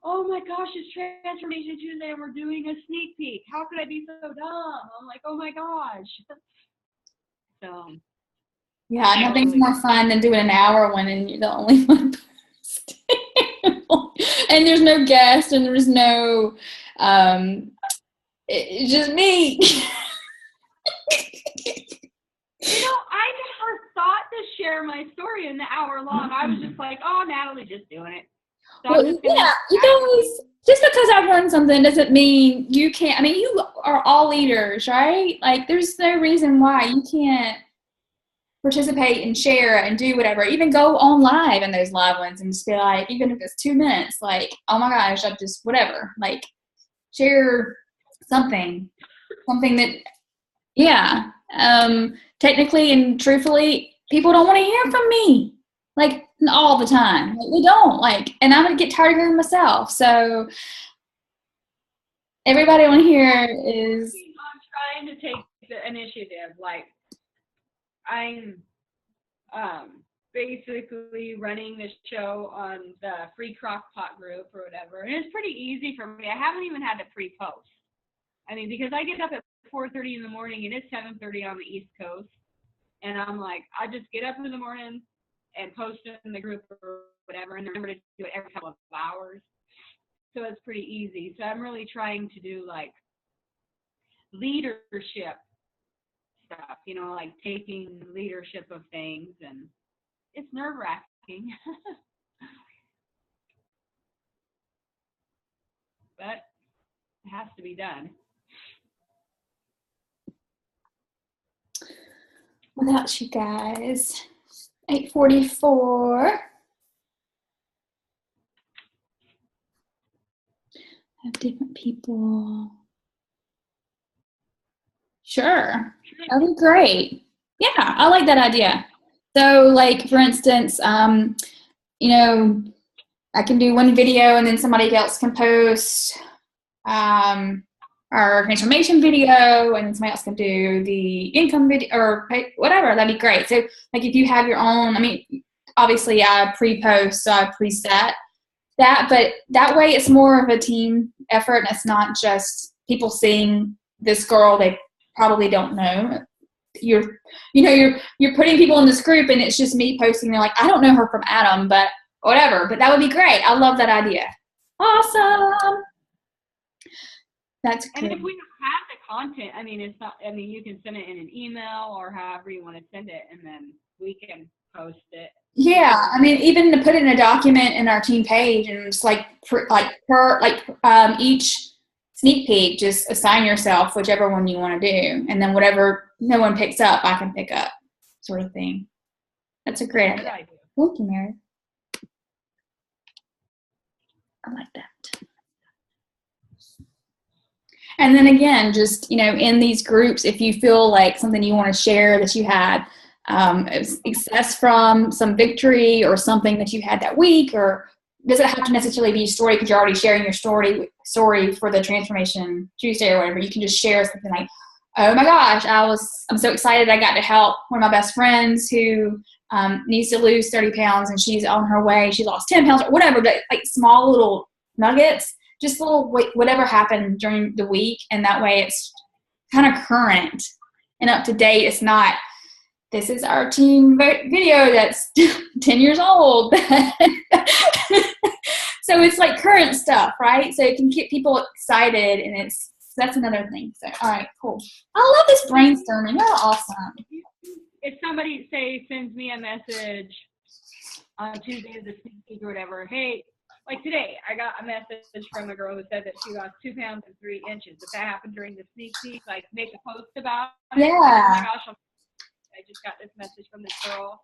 oh my gosh, it's Transformation Tuesday, and we're doing a sneak peek. How could I be so dumb? I'm like, oh my gosh. So. Yeah, nothing's more fun than doing an hour one, and you're the only one. And there's no guest, and there's no, it's just me. You know, I never thought to share my story in the hour long. I was just like, oh, Natalie's just doing it. So Well, yeah, you guys, just because I've learned something doesn't mean you can't. I mean, you are all leaders, right? Like, there's no reason why you can't participate and share and do whatever, even go on live in those live ones and just be like, even if it's 2 minutes, like, oh my gosh, I just whatever, like, share something that, yeah. Technically and truthfully, people don't want to hear from me, like, all the time. Like, we don't, like, and I'm gonna get tired of hearing myself. So everybody on here is. I'm trying to take the initiative. Like, I'm basically running this show on the free crockpot group or whatever, and it's pretty easy for me. I haven't even had to pre-post. I mean, because I get up at 4:30 in the morning and it's 7:30 on the East Coast, and I'm like, I just get up in the morning and post it in the group or whatever, and remember to do it every couple of hours. So it's pretty easy. So I'm really trying to do like leadership stuff, you know, like taking leadership of things, and it's nerve-wracking. But it has to be done. Without you guys. 8:44. Have different people. Sure. That'd be great. Yeah, I like that idea. So, like, for instance, I can do one video and then somebody else can post our transformation video, and then somebody else can do the income video or whatever. That'd be great. So like if you have your own, I mean, obviously I pre-post, so I preset that, but that way it's more of a team effort, and it's not just people seeing this girl they probably don't know. You're putting people in this group, and it's just me posting. They're like, I don't know her from Adam, but whatever. But that would be great. I love that idea. Awesome. That's good. And if we don't have the content, I mean, it's not. I mean, you can send it in an email or however you want to send it, and then we can post it. Yeah, I mean, even to put it in a document in our team page, and just each sneak peek, just assign yourself whichever one you want to do, and then whatever no one picks up, I can pick up, sort of thing. That's a great idea. Thank you, Mary. I like that. And then again, just, in these groups, if you feel like something you want to share that you had success from, some victory or something that you had that week, or doesn't have to necessarily be a story because you're already sharing your story for the Transformation Tuesday or whatever. You can just share something like, oh my gosh, I'm so excited I got to help one of my best friends who needs to lose 30 pounds and she's on her way. She lost 10 pounds or whatever, but like small little nuggets, just little whatever happened during the week. And that way it's kind of current and up to date. It's not, this is our team video that's 10 years old. So it's like current stuff, right? So it can get people excited, and that's another thing. So, all right, cool. I love this brainstorming. You're awesome. If somebody, sends me a message on Tuesday of the sneak peek or whatever, hey, like today, I got a message from a girl who said that she lost 2 pounds and 3 inches. If that happened during the sneak peek, like make a post about it. Yeah. Oh my gosh, I just got this message from this girl.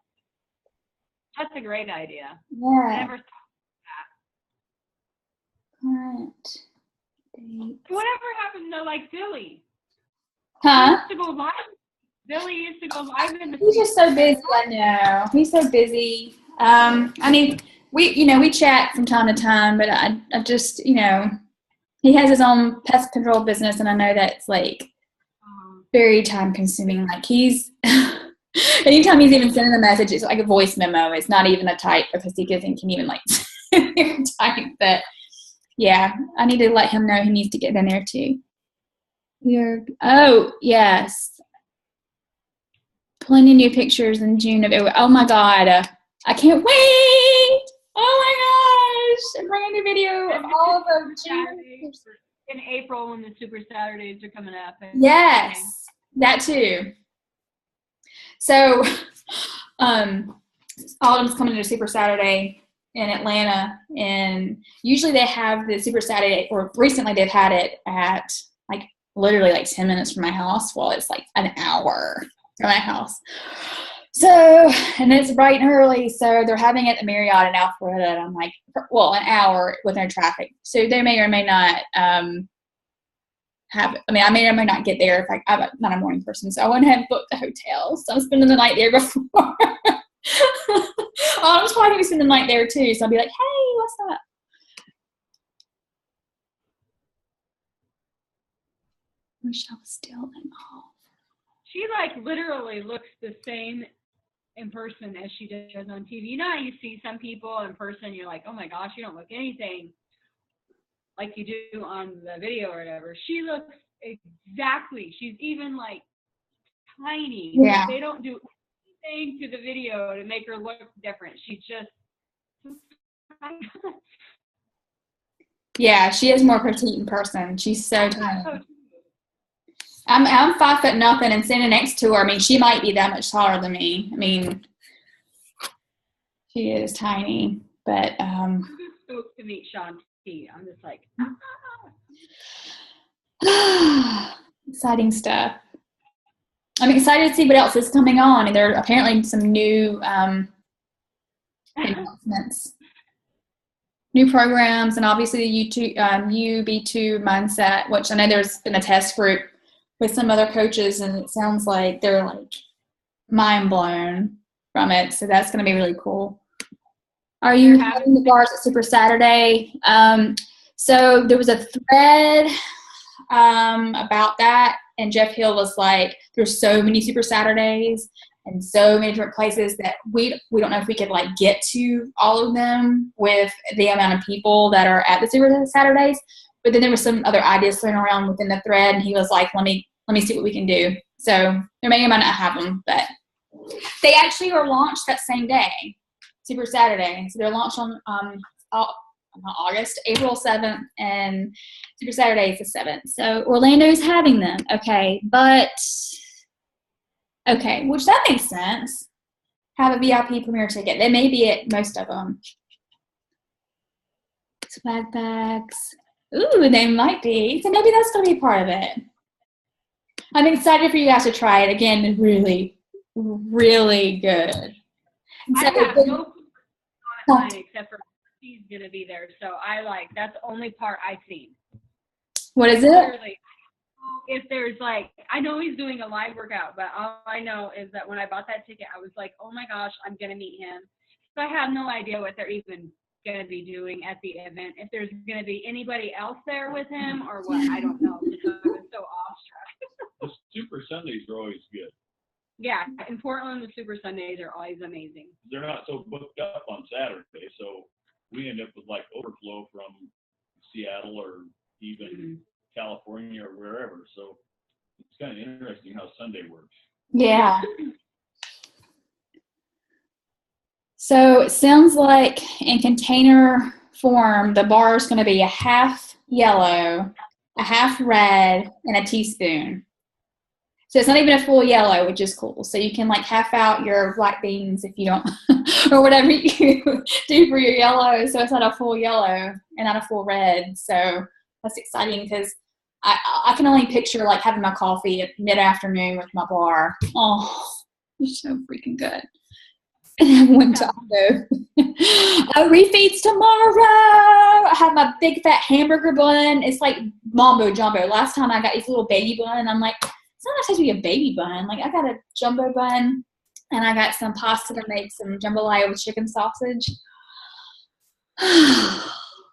That's a great idea. Yeah. I never thought Current of that. Whatever happened to like Billy? Huh? He used to go live. Billy used to go live in the. He's just so busy. I know. He's so busy. I mean, we chat from time to time, but I just, he has his own pest control business, and I know that's like very time consuming. Like he's, anytime he's even sending a message, it's like a voice memo. It's not even a type because he can even like type. But yeah, I need to let him know he needs to get in there too. Oh yes. Plenty new pictures in June of it. Oh my God. I can't wait. Oh my gosh. I'm bringing a video of all of them. In April when the Super Saturdays are coming up. Yes, that too. So Autumn's coming to a Super Saturday in Atlanta, and usually they have the Super Saturday, or recently they've had it at like literally like 10 minutes from my house. Well, it's like an hour from my house. So, and it's bright and early, so they're having it at the Marriott in Alpharetta, and I'm like, well, an hour with no traffic. So they may or may not I may or may not get there if I'm not a morning person, so I wouldn't have booked the hotel. So I'm spending the night there before. I was probably going to spend the night there too, so I'll be like, hey, what's up? Wish I was still in hall. She like literally looks the same in person as she does on TV. You know how you see some people in person, you're like, oh my gosh, you don't look anything like you do on the video or whatever. She looks exactly. She's even like tiny. Yeah. They don't do anything to the video to make her look different. She's just. Yeah, she is more petite in person. She's so tiny. I'm 5 foot nothing, and standing next to her, I mean, she might be that much taller than me. I mean, she is tiny, but I'm just stoked to meet Shaun T. I'm just like, exciting stuff. I'm excited to see what else is coming on, and there are apparently some new announcements, new programs, and obviously the UB2 mindset, which I know there's been a test group with some other coaches, and it sounds like they're like mind blown from it. So that's going to be really cool. Are you having the bars at Super Saturday? So there was a thread about that, and Jeff Hill was like, there's so many Super Saturdays and so many different places that we don't know if we could like get to all of them with the amount of people that are at the Super Saturdays. But then there were some other ideas thrown around within the thread, and he was like, let me see what we can do. So there may or may not have them, but they actually were launched that same day, Super Saturday. So they're launched on April 7th, and Super Saturday is the 7th. So Orlando's having them. Okay, which that makes sense. Have a VIP premiere ticket. They may be at most of them. Swag bags. Ooh, they might be. So maybe that's going to be part of it. I'm excited for you guys to try it. Again, really, really good. I have no on it except for he's going to be there. So that's the only part I've seen. What is it? Literally, if there's I know he's doing a live workout, but all I know is that when I bought that ticket, I was like, oh my gosh, I'm going to meet him. So I have no idea what they're even going to be doing at the event. If there's going to be anybody else there with him or what, I don't know. Because I was so awestruck. The Super Sundays are always good. Yeah, in Portland, the Super Sundays are always amazing. They're not so booked up on Saturday, so we end up with overflow from Seattle or even California or wherever. So it's kind of interesting how Sunday works. Yeah. So it sounds like in container form, the bar is going to be a half yellow, a half red, and a teaspoon. So it's not even a full yellow, which is cool. So you can half out your black beans if you don't, or whatever you do for your yellow. So it's not a full yellow and not a full red. So that's exciting because I can only picture having my coffee at mid-afternoon with my bar. Oh, it's so freaking good. And I have one taco. Refeeds tomorrow. I have my big fat hamburger bun. It's like mambo jumbo. Last time I got this little baby bun, and I'm like, it's not supposed to be a baby bun. I got a jumbo bun, and I got some pasta to make some jambalaya with chicken sausage. It's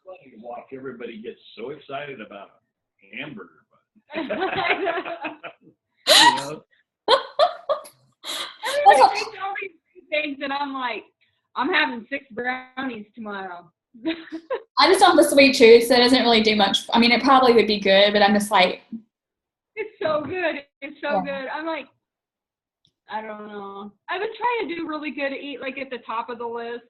funny to watch everybody get so excited about a hamburger bun. Everybody thinks all these things, and I'm like, I'm having 6 brownies tomorrow. I just don't have the sweet tooth, so it doesn't really do much. I mean, it probably would be good, but I'm just like, it's so good. It's so good. I'm like, I don't know. I've been trying to do really good to eat at the top of the list.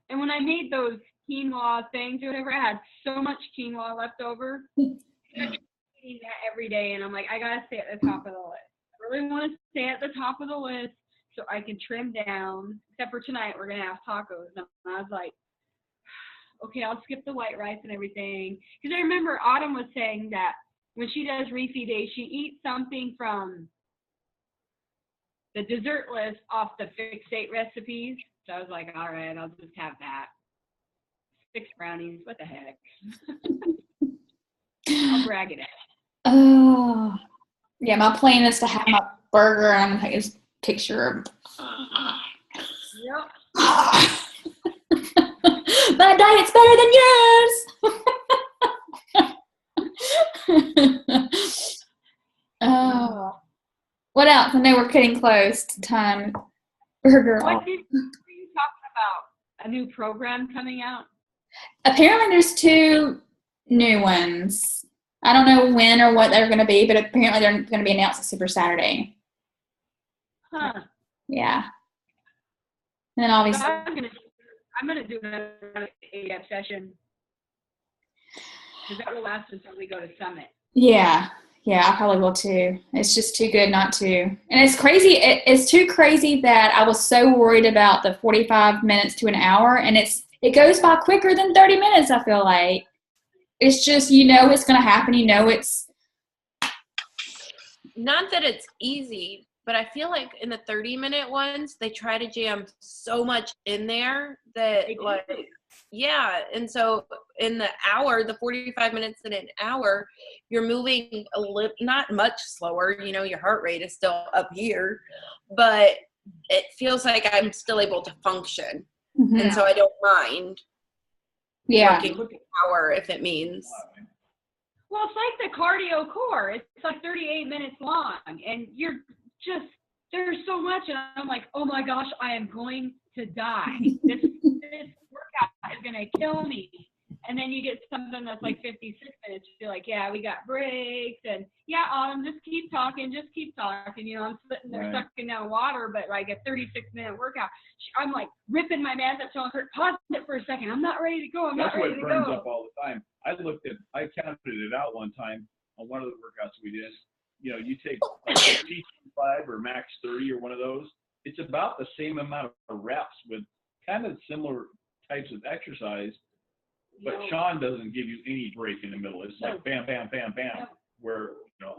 And when I made those quinoa things or whatever, I had so much quinoa left over. I'm eating that every day, and I'm like, I gotta stay at the top of the list. I really want to stay at the top of the list so I can trim down. Except for tonight, we're gonna have tacos. And I was like, okay, I'll skip the white rice and everything. Because I remember Autumn was saying that when she does refeed days, she eats something from the dessert list off the fixate recipes. So I was like, all right, I'll just have that. 6 brownies, what the heck? I'll brag it out. oh. Yeah, my plan is to have my burger, and I'm going to take this picture. Yep. My diet's better than yours. Oh. What else? I know we're getting close to time. Burger. What did you talking about? A new program coming out? Apparently there's 2 new ones. I don't know when or what they're going to be, but apparently they're going to be announced at Super Saturday. Huh. Yeah. And then obviously. So I'm gonna do another AF session because that will last until we go to Summit. Yeah, I probably will too. It's just too good not to. And it's crazy. It's too crazy that I was so worried about the 45 minutes to an hour, and it goes by quicker than 30 minutes, I feel like. It's just, it's going to happen. It's. Not that it's easy, but I feel like in the 30-minute ones, they try to jam so much in there that yeah. And so in the hour, the 45 minutes in an hour, you're moving not much slower. Your heart rate is still up here, but it feels like I'm still able to function. Mhm. And so I don't mind Yeah. working an hour if it means. Well, it's like the cardio core. It's like 38 minutes long, and you're just, there's so much, and I'm like, oh my gosh, I am going to die. This workout is going to kill me. And then you get something that's like 56 minutes. You're like, yeah, we got breaks, and yeah, just keep talking. You know, I'm sitting there sucking down water, but like a 36-minute workout. I'm like ripping my mask up, telling her, pause it for a second. I'm not ready to go. That's what burns up all the time. I counted it out one time on one of the workouts we did. You know, you take like T5 or Max 30 or one of those. It's about the same amount of reps with kind of similar types of exercise. But Sean doesn't give you any break in the middle. It's like bam, bam, bam, bam. Where, you know,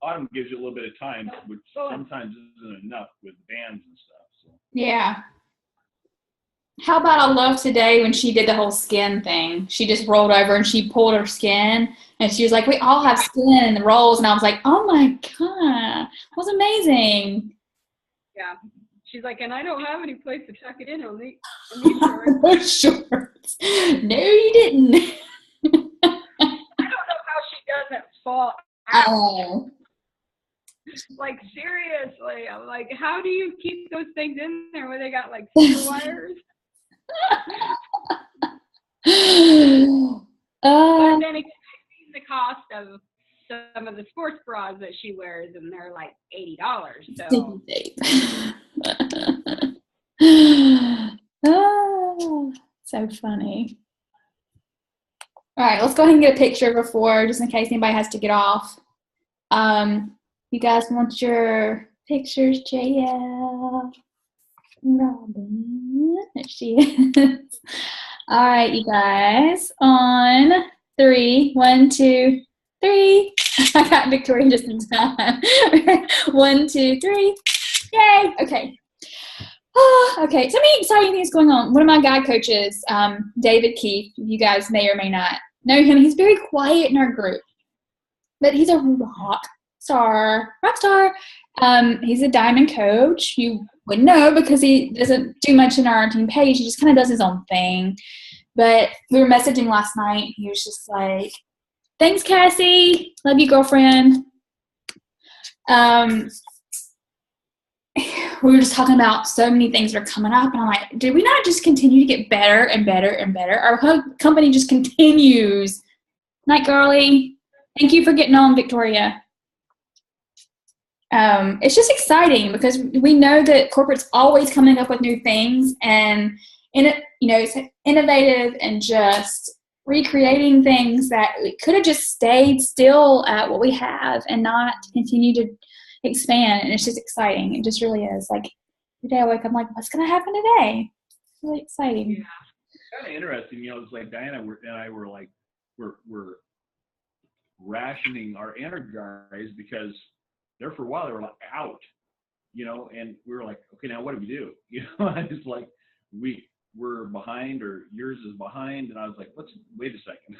Autumn gives you a little bit of time, which sometimes isn't enough with bands and stuff. So. Yeah. How about I love today when she did the whole skin thing. She just rolled over and she pulled her skin, and she was like, we all have skin in the rolls. And I was like, oh my God, that was amazing. Yeah. She's like, and I don't have any place to tuck it in on these shorts. Those shorts. No, you didn't. I don't know how she doesn't fall out. Oh. Like, seriously, I'm like, how do you keep those things in there where they got like silver wires? But then again, I've seen the cost of some of the sports bras that she wears, and they're like $80. So Oh, so funny. All right, let's go ahead and get a picture before, just in case anybody has to get off. You guys want your pictures, JL? Robin. There she is. All right, you guys. On 3. 1, 2, 3. I got Victoria just in time. 1, 2, 3. Yay. Okay. Okay. So many exciting things going on. One of my guide coaches, David Keith, you guys may or may not know him. He's very quiet in our group, but he's a rock star. He's a diamond coach. You wouldn't know because he doesn't do much in our team page. He just kind of does his own thing. But we were messaging last night. He was just like, thanks, Cassie. Love you, girlfriend. We were just talking about so many things that are coming up. And I'm like, did we not just continue to get better and better and better? Our whole company just continues. Night, girly. Thank you for getting on, Victoria. It's just exciting because we know that corporate's always coming up with new things, and it's innovative and just recreating things that we could have just stayed still at what we have and not continue to expand. And it's just exciting. It just really is. Like every day I wake up, I'm like, what's going to happen today? It's really exciting. Yeah. It's kind of interesting. You know, it's like Diana and I were like, we're rationing our Energize because there for a while they were like out, you know, and we were like, okay, now what do we do? You know, it's like we're behind, or yours is behind, and I was like, wait a second,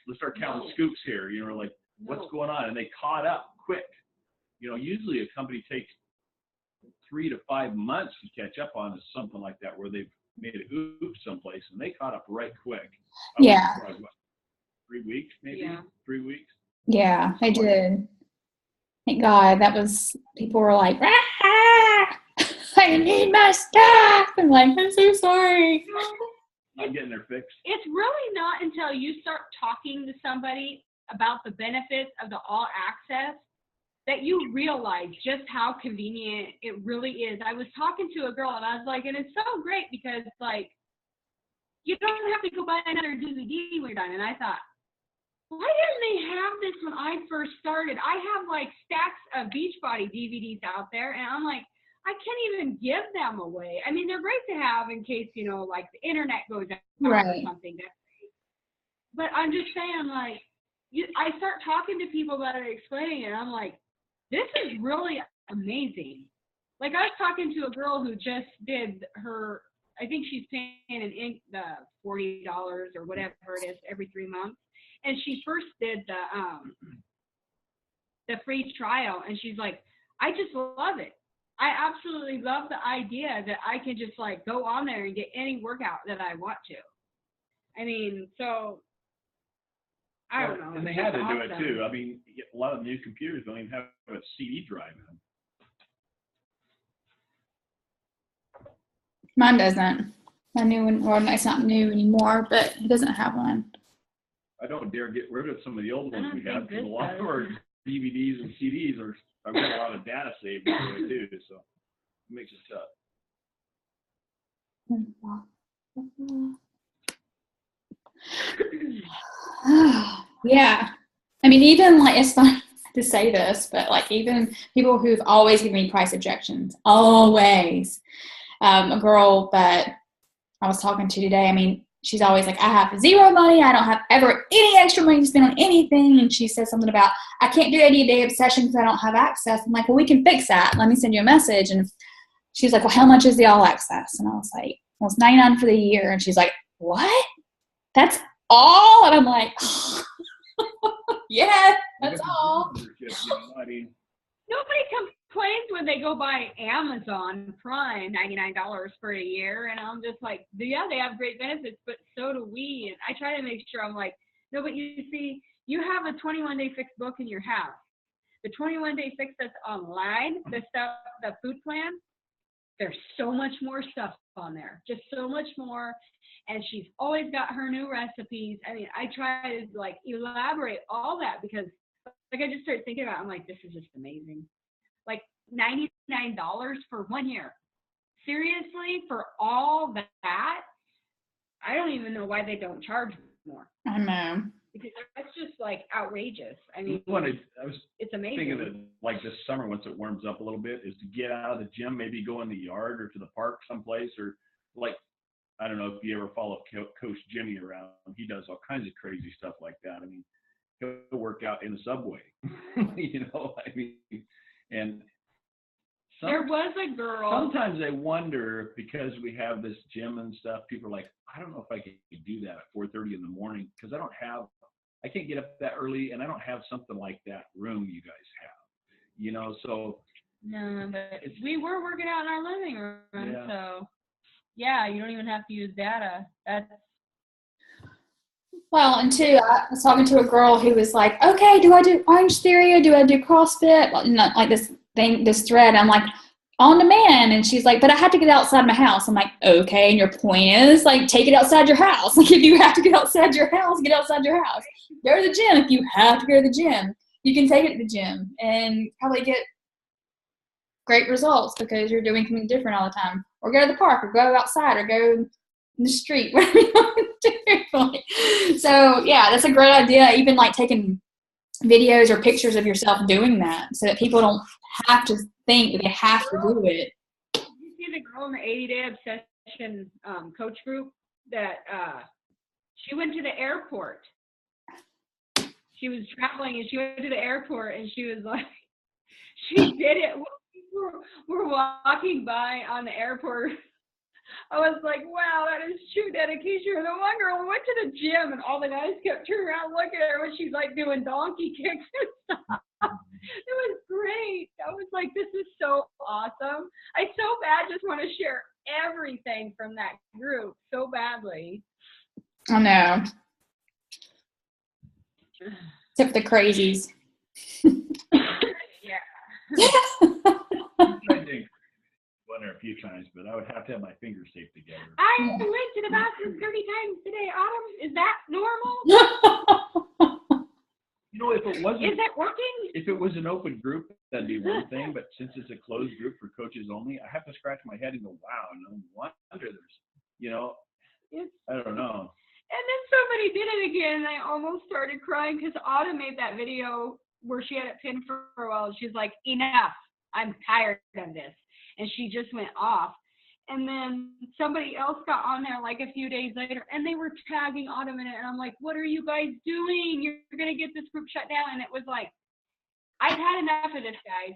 let's start counting scoops here. You know, we're like, what's going on? And they caught up quick. You know, usually a company takes 3 to 5 months to catch up on something like that, where they've made a oops someplace, and they caught up right quick. Yeah. 3 weeks, maybe? Yeah. 3 weeks? Yeah, I did. Thank God. People were like, ah, I need my stuff. I'm like, I'm so sorry. I'm getting their fix. It's really not until you start talking to somebody about the benefits of the all access that you realize just how convenient it really is. I was talking to a girl and I was like, and it's so great because like, you don't have to go buy another DVD when you're done. And I thought, why didn't they have this when I first started? I have like stacks of Beachbody DVDs out there, and I'm like, I can't even give them away. I mean, they're great to have in case, you know, like the internet goes out Right. or something. But I'm just saying, like, I start talking to people about it, explaining it, and I'm like, this is really amazing. Like, I was talking to a girl who just did her, I think she's paying the $40 or whatever it is every 3 months. And she first did the free trial, and she's like, I just love it. I absolutely love the idea that I can just like go on there and get any workout that I want to. I mean, so I don't know. And they It's had to just do it awesome. too. I mean, a lot of new computers don't even have a CD drive in them. Mine doesn't. My new one, well, it's not new anymore, but it doesn't have one. I don't dare get rid of some of the old I ones don't we have think because a this lot of does. our DVDs and CDs are. I've got a lot of data saved that way too, so it makes it tough. Yeah. I mean, even like, it's fun to say this, but like even people who've always given me price objections, always. A girl that I was talking to today, I mean, she's always like, I have zero money. I don't have ever any extra money to spend on anything. And she says something about, I can't do 80-day obsession because I don't have access. I'm like, well, we can fix that. Let me send you a message. And she's like, well, how much is the all access? And I was like, well, it's $99 for the year. And she's like, what? That's all? And I'm like, yeah, that's all. I mean, Nobody complains when they go buy Amazon Prime, $99 for a year, and I'm just like, yeah, they have great benefits, but so do we. And I try to make sure I'm like, no, but you see, you have a 21-day fix book in your house. The 21-day fix that's online, the stuff, the food plan, there's so much more stuff on there, just so much more. And she's always got her new recipes. I mean, I try to like elaborate all that because like I just started thinking about it, I'm like, this is just amazing. Like $99 for 1 year. Seriously, for all that? I don't even know why they don't charge more. I know. Because that's just like outrageous. I mean, I was it's amazing. thinking that like this summer, once it warms up a little bit, is to get out of the gym, maybe go in the yard or to the park someplace, or like, I don't know if you ever follow Coach Jimmy around. He does all kinds of crazy stuff like that. I mean, he'll work out in the subway, you know, I mean, and there was a girl. Sometimes I wonder, because we have this gym and stuff, people are like, I don't know if I could do that at 4:30 in the morning because I can't get up that early, and I don't have something like that room you guys have, you know, so. No, but we were working out in our living room, Yeah. so yeah, you don't even have to use data. That's Well, and two, I was talking to a girl who was like, okay, do I do Orange Theory or do I do CrossFit? Like this thread. I'm like, on demand. And she's like, but I have to get outside my house. I'm like, okay. And your point is like, take it outside your house. Like if you have to get outside your house, get outside your house. Go to the gym. If you have to go to the gym, you can take it to the gym and probably get great results because you're doing something different all the time. Or go to the park or go outside or go in the street, whatever you want to do. So yeah, that's a great idea. Even like taking videos or pictures of yourself doing that so that people don't have to think that they have to do it. You see the girl in the 80-day obsession coach group that she went to the airport. She was traveling and she went to the airport and she was like, she did it. We're walking by on the airport. I was like, wow, that is true dedication. And the one girl went to the gym and all the guys kept turning around looking at her when she's like doing donkey kicks and stuff. It was great. I was like, this is so awesome. I so bad just want to share everything from that group so badly. I know. Except the crazies. Yeah. I think went there a few times, but I would have to have my fingers taped together. I went to the bathroom 30 times today, Autumn. Is that normal? You know, if it wasn't, Is that working? if it was an open group, that'd be one thing. But since it's a closed group for coaches only, I have to scratch my head and go, "Wow, no wonder there's, you know, I don't know." And then somebody did it again, and I almost started crying because Autumn made that video where she had it pinned for a while. She's like, "Enough! I'm tired of this," and she just went off. And then somebody else got on there like a few days later, and they were tagging Autumn in it. And I'm like, what are you guys doing? You're going to get this group shut down. And it was like, I've had enough of this, guys.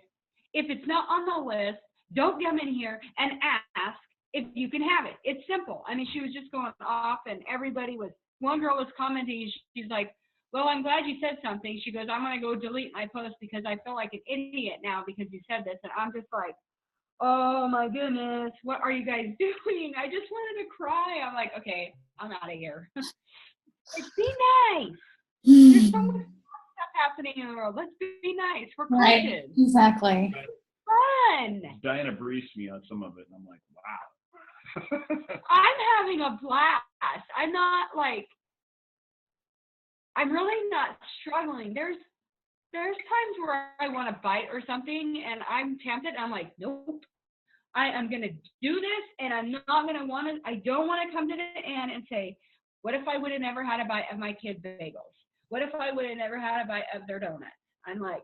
If it's not on the list, don't come in here and ask if you can have it. It's simple. I mean, she was just going off, and everybody was, one girl was commenting. She's like, well, I'm glad you said something. She goes, I'm going to go delete my post because I feel like an idiot now because you said this. And I'm just like, oh my goodness, what are you guys doing? I just wanted to cry. I'm like, okay, I'm out of here. Like, be nice. There's so much stuff happening in the world. Let's be nice. We're Right. Christians. Exactly. Fun. Diana briefed me on some of it, and I'm like, wow. I'm having a blast. I'm not like, I'm really not struggling. There's times where I want to bite or something and I'm tempted. And I'm like, nope, I am going to do this. And I'm not going to I don't want to come to the end and say, what if I would have never had a bite of my kids' bagels? What if I would have never had a bite of their donuts? I'm like,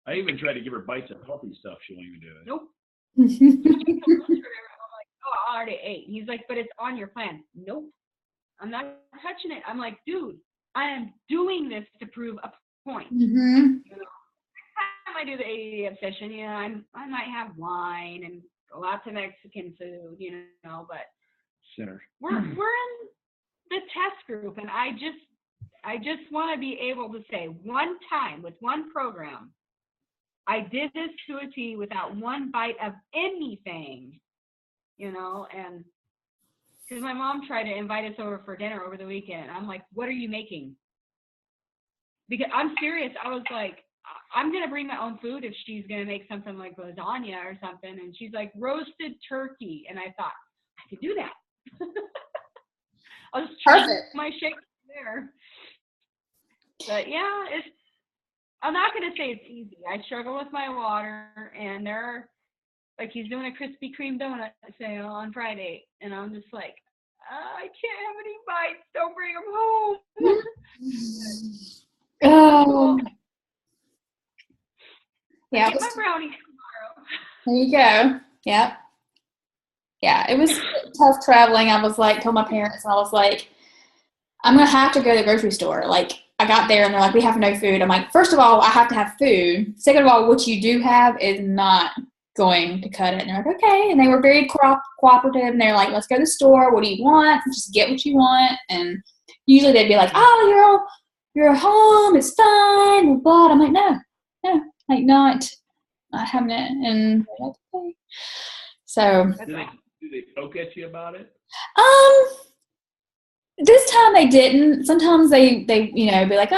I even tried to give her bites of healthy stuff. She won't even do it. nope. I'm like, oh, I already ate. He's like, but it's on your plan. Nope. I'm not touching it. I'm like, dude, I am doing this to prove a point. Mm-hmm. You know, next time I do the ADD obsession, I might have wine and lots of Mexican food, but Sinner. we're in the test group, and I just want to be able to say one time with one program, I did this to a T without one bite of anything, and because my mom tried to invite us over for dinner over the weekend. I'm like, what are you making? Because I'm serious. I was like, I'm going to bring my own food if she's going to make something like lasagna or something. And she's like, roasted turkey. And I thought, I could do that. I'll just try my shake there. But yeah, I'm not going to say it's easy. I struggle with my water, and like he's doing a Krispy Kreme donut sale on Friday, and I'm just like, I can't have any bites. Don't bring them home. Oh. Yeah. Get my brownies tomorrow. There you go. Yep. Yeah, it was tough traveling. I was like, told my parents, and I was like, I'm going to have to go to the grocery store. Like, I got there, and they're like, we have no food. I'm like, first of all, I have to have food. Second of all, what you do have is not going to cut it. And they're like, okay. And they were very cooperative, and they're like, let's go to the store. What do you want? Just get what you want. And usually they'd be like, oh, you're home. It's fine. But I'm like, no, like not having it. And they're like, okay. So. Do they poke at you about it? This time they didn't. Sometimes they be like,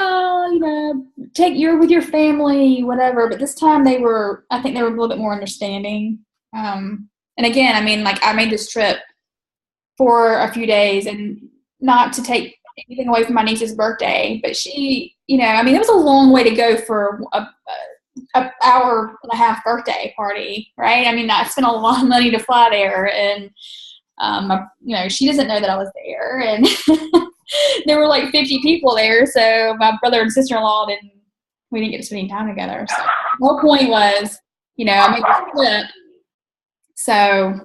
you're with your family, whatever. But this time I think they were a little bit more understanding. And again, I mean, like, I made this trip for a few days, and not to take anything away from my niece's birthday, but she, I mean, it was a long way to go for a hour and a half birthday party, right? I mean, I spent a lot of money to fly there, and she doesn't know that I was there, and there were like 50 people there, so my brother and sister-in-law we didn't get to spend any time together. So the whole point was, I made this trip, so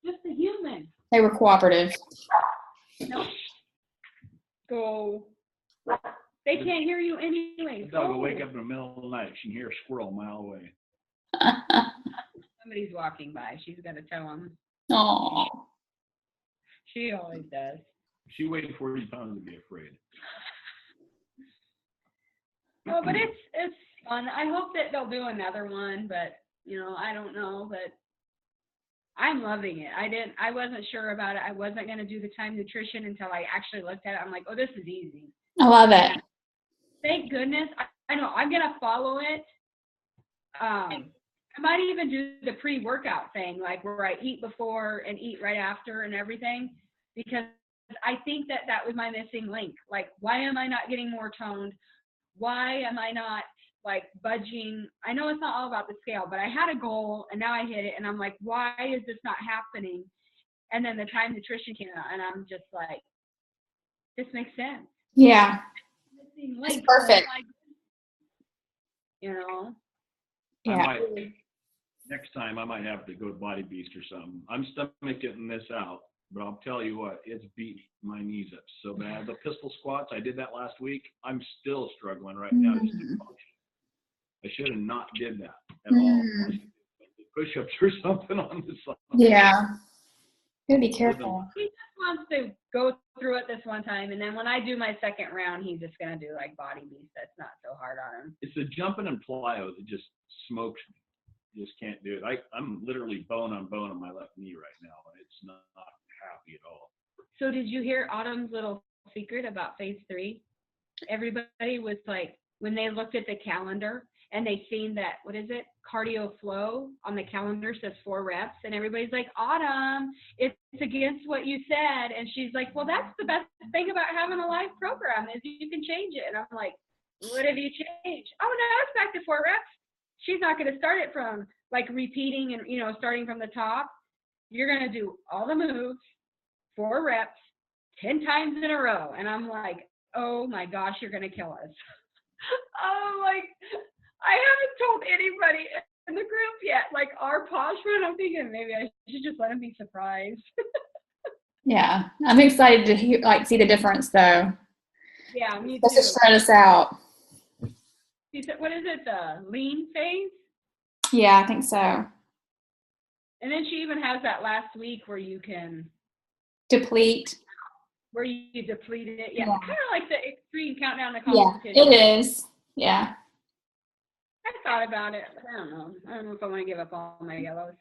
just a human. They were cooperative. No. Go. They can't hear you anyway. The dog will wake up in the middle of the night. She can hear a squirrel a mile away. Somebody's walking by. She's got to tell them. Oh. She always does. She weighed 40 pounds to be afraid. Oh, but it's fun. I hope that they'll do another one, but I don't know. But I'm loving it. I wasn't sure about it. I wasn't going to do the time nutrition until I actually looked at it. I'm like, oh, this is easy. I love it. Thank goodness. I know I'm going to follow it. I might even do the pre-workout thing, like where I eat before and eat right after and everything, because I think that was my missing link. Like, why am I not getting more toned? Why am I not like budging? I know it's not all about the scale, but I had a goal and now I hit it, and I'm like, why is this not happening? And then the time nutrition came out, and I'm just like, this makes sense. Yeah. It's perfect. Yeah. Next time I might have to go to Body Beast or something. I'm stomaching this out, but I'll tell you what, it's beat my knees up so bad. The pistol squats, I did that last week. I'm still struggling right now. I should have not did that at all. Push-ups or something on the side. Yeah. You gotta be careful. He just wants to go through it this one time, and then when I do my second round, he's just gonna do like Body Beast. That's not so hard on him. It's the jumping and plyo that just smokes me. just can't do it. I'm literally bone on bone on my left knee right now, and it's not happy at all. So did you hear Autumn's little secret about phase 3? Everybody was like, when they looked at the calendar and they seen that, what is it? Cardio flow on the calendar says 4 reps. And everybody's like, Autumn, it's against what you said. And she's like, well, that's the best thing about having a live program is you can change it. And I'm like, what have you changed? Oh, no, it's back to 4 reps. She's not going to start it from like repeating and, starting from the top. You're going to do all the moves, 4 reps, 10 times in a row. And I'm like, oh my gosh, you're going to kill us. I'm like, I haven't told anybody in the group yet, like our pause run. I'm thinking maybe I should just let them be surprised. Yeah, I'm excited to see the difference though. Yeah, me too. Let's just try this out. You said, what is it, the lean phase? Yeah, I think so. And then she even has that last week where you can Deplete. where you deplete it. Yeah, Yeah. kind of like the extreme countdown to Yeah, competition. it is. Yeah. I thought about it, but I don't know. I don't know if I want to give up all my yellows.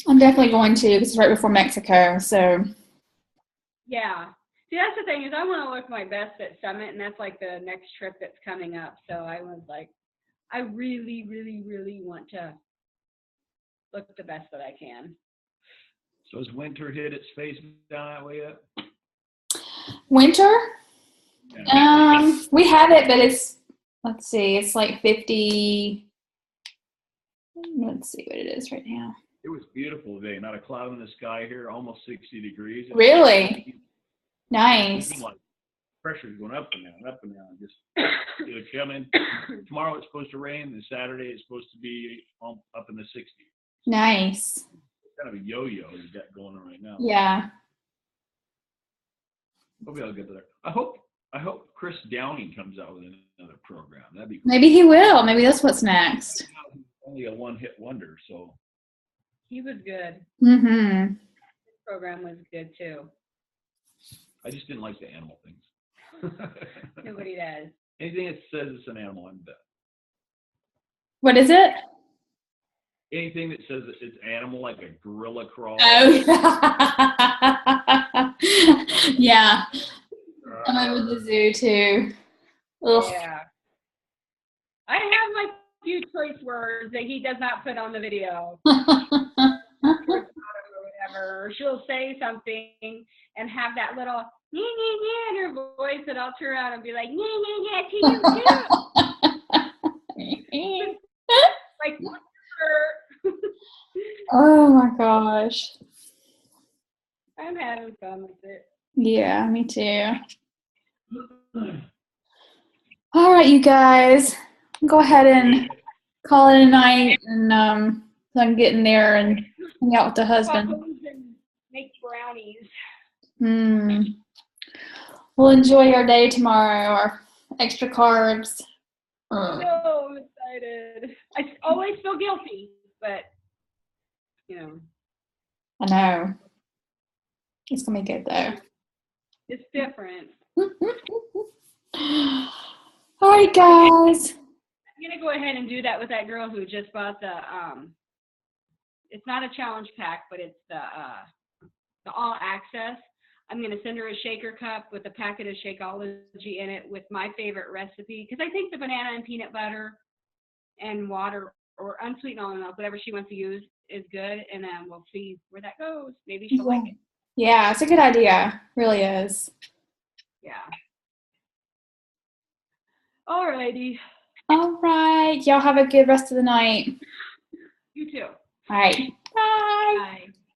I'm definitely going to because it's right before Mexico. So Yeah. See, that's the thing is I want to look my best at Summit, and that's like the next trip that's coming up. So I was like, I really, really, really want to look the best that I can. So has winter hit its face down that way yet? winter, Yeah. we have it, but let's see, it's like 50. Let's see what it is right now. It was beautiful today. Not a cloud in the sky here. Almost 60 degrees. Really? It's Nice. like pressure's going up and down, up and down. Just it's coming. Tomorrow it's supposed to rain, and Saturday it's supposed to be up in the 60s. Nice. Kind of a yo-yo is that going on right now. Yeah. Hopefully I'll get there. I hope Chris Downing comes out with another program. That'd be cool. Maybe he will. Maybe that's what's next. Only a one-hit wonder, so. He was good. Mm-hmm. His program was good too. I just didn't like the animal things. Nobody does. Anything that says it's an animal, I'm done. What is it? Anything that says that it's animal, like a gorilla crawl. Oh, yeah. I'm over the zoo too. Ugh. Yeah. I have my few choice words that he does not put on the video. Or whatever. Or she'll say something and have that little yeah, yeah, yeah in her voice, and I'll turn around and be like, yeah, yeah, yeah, to you too. Like, Oh my gosh. I'm having fun with it. Yeah, me too. All right, you guys. Go ahead and call it a night, and so I can get in there and hang out with the husband. And make brownies. We'll enjoy our day tomorrow, our extra carbs. So I'm excited. I always feel guilty, but I know. It's gonna be good though. it's different. All right, guys. I'm gonna go ahead and do that with that girl who just bought the it's not a challenge pack, but it's the all access. I'm gonna send her a shaker cup with a packet of Shakeology in it with my favorite recipe, because I think the banana and peanut butter and water or unsweetened almond milk, whatever she wants to use, is good, and then we'll see where that goes. Maybe she'll like it. Yeah, it's a good idea. Really is. Yeah. Alrighty. All right. Y'all have a good rest of the night. You too. All right.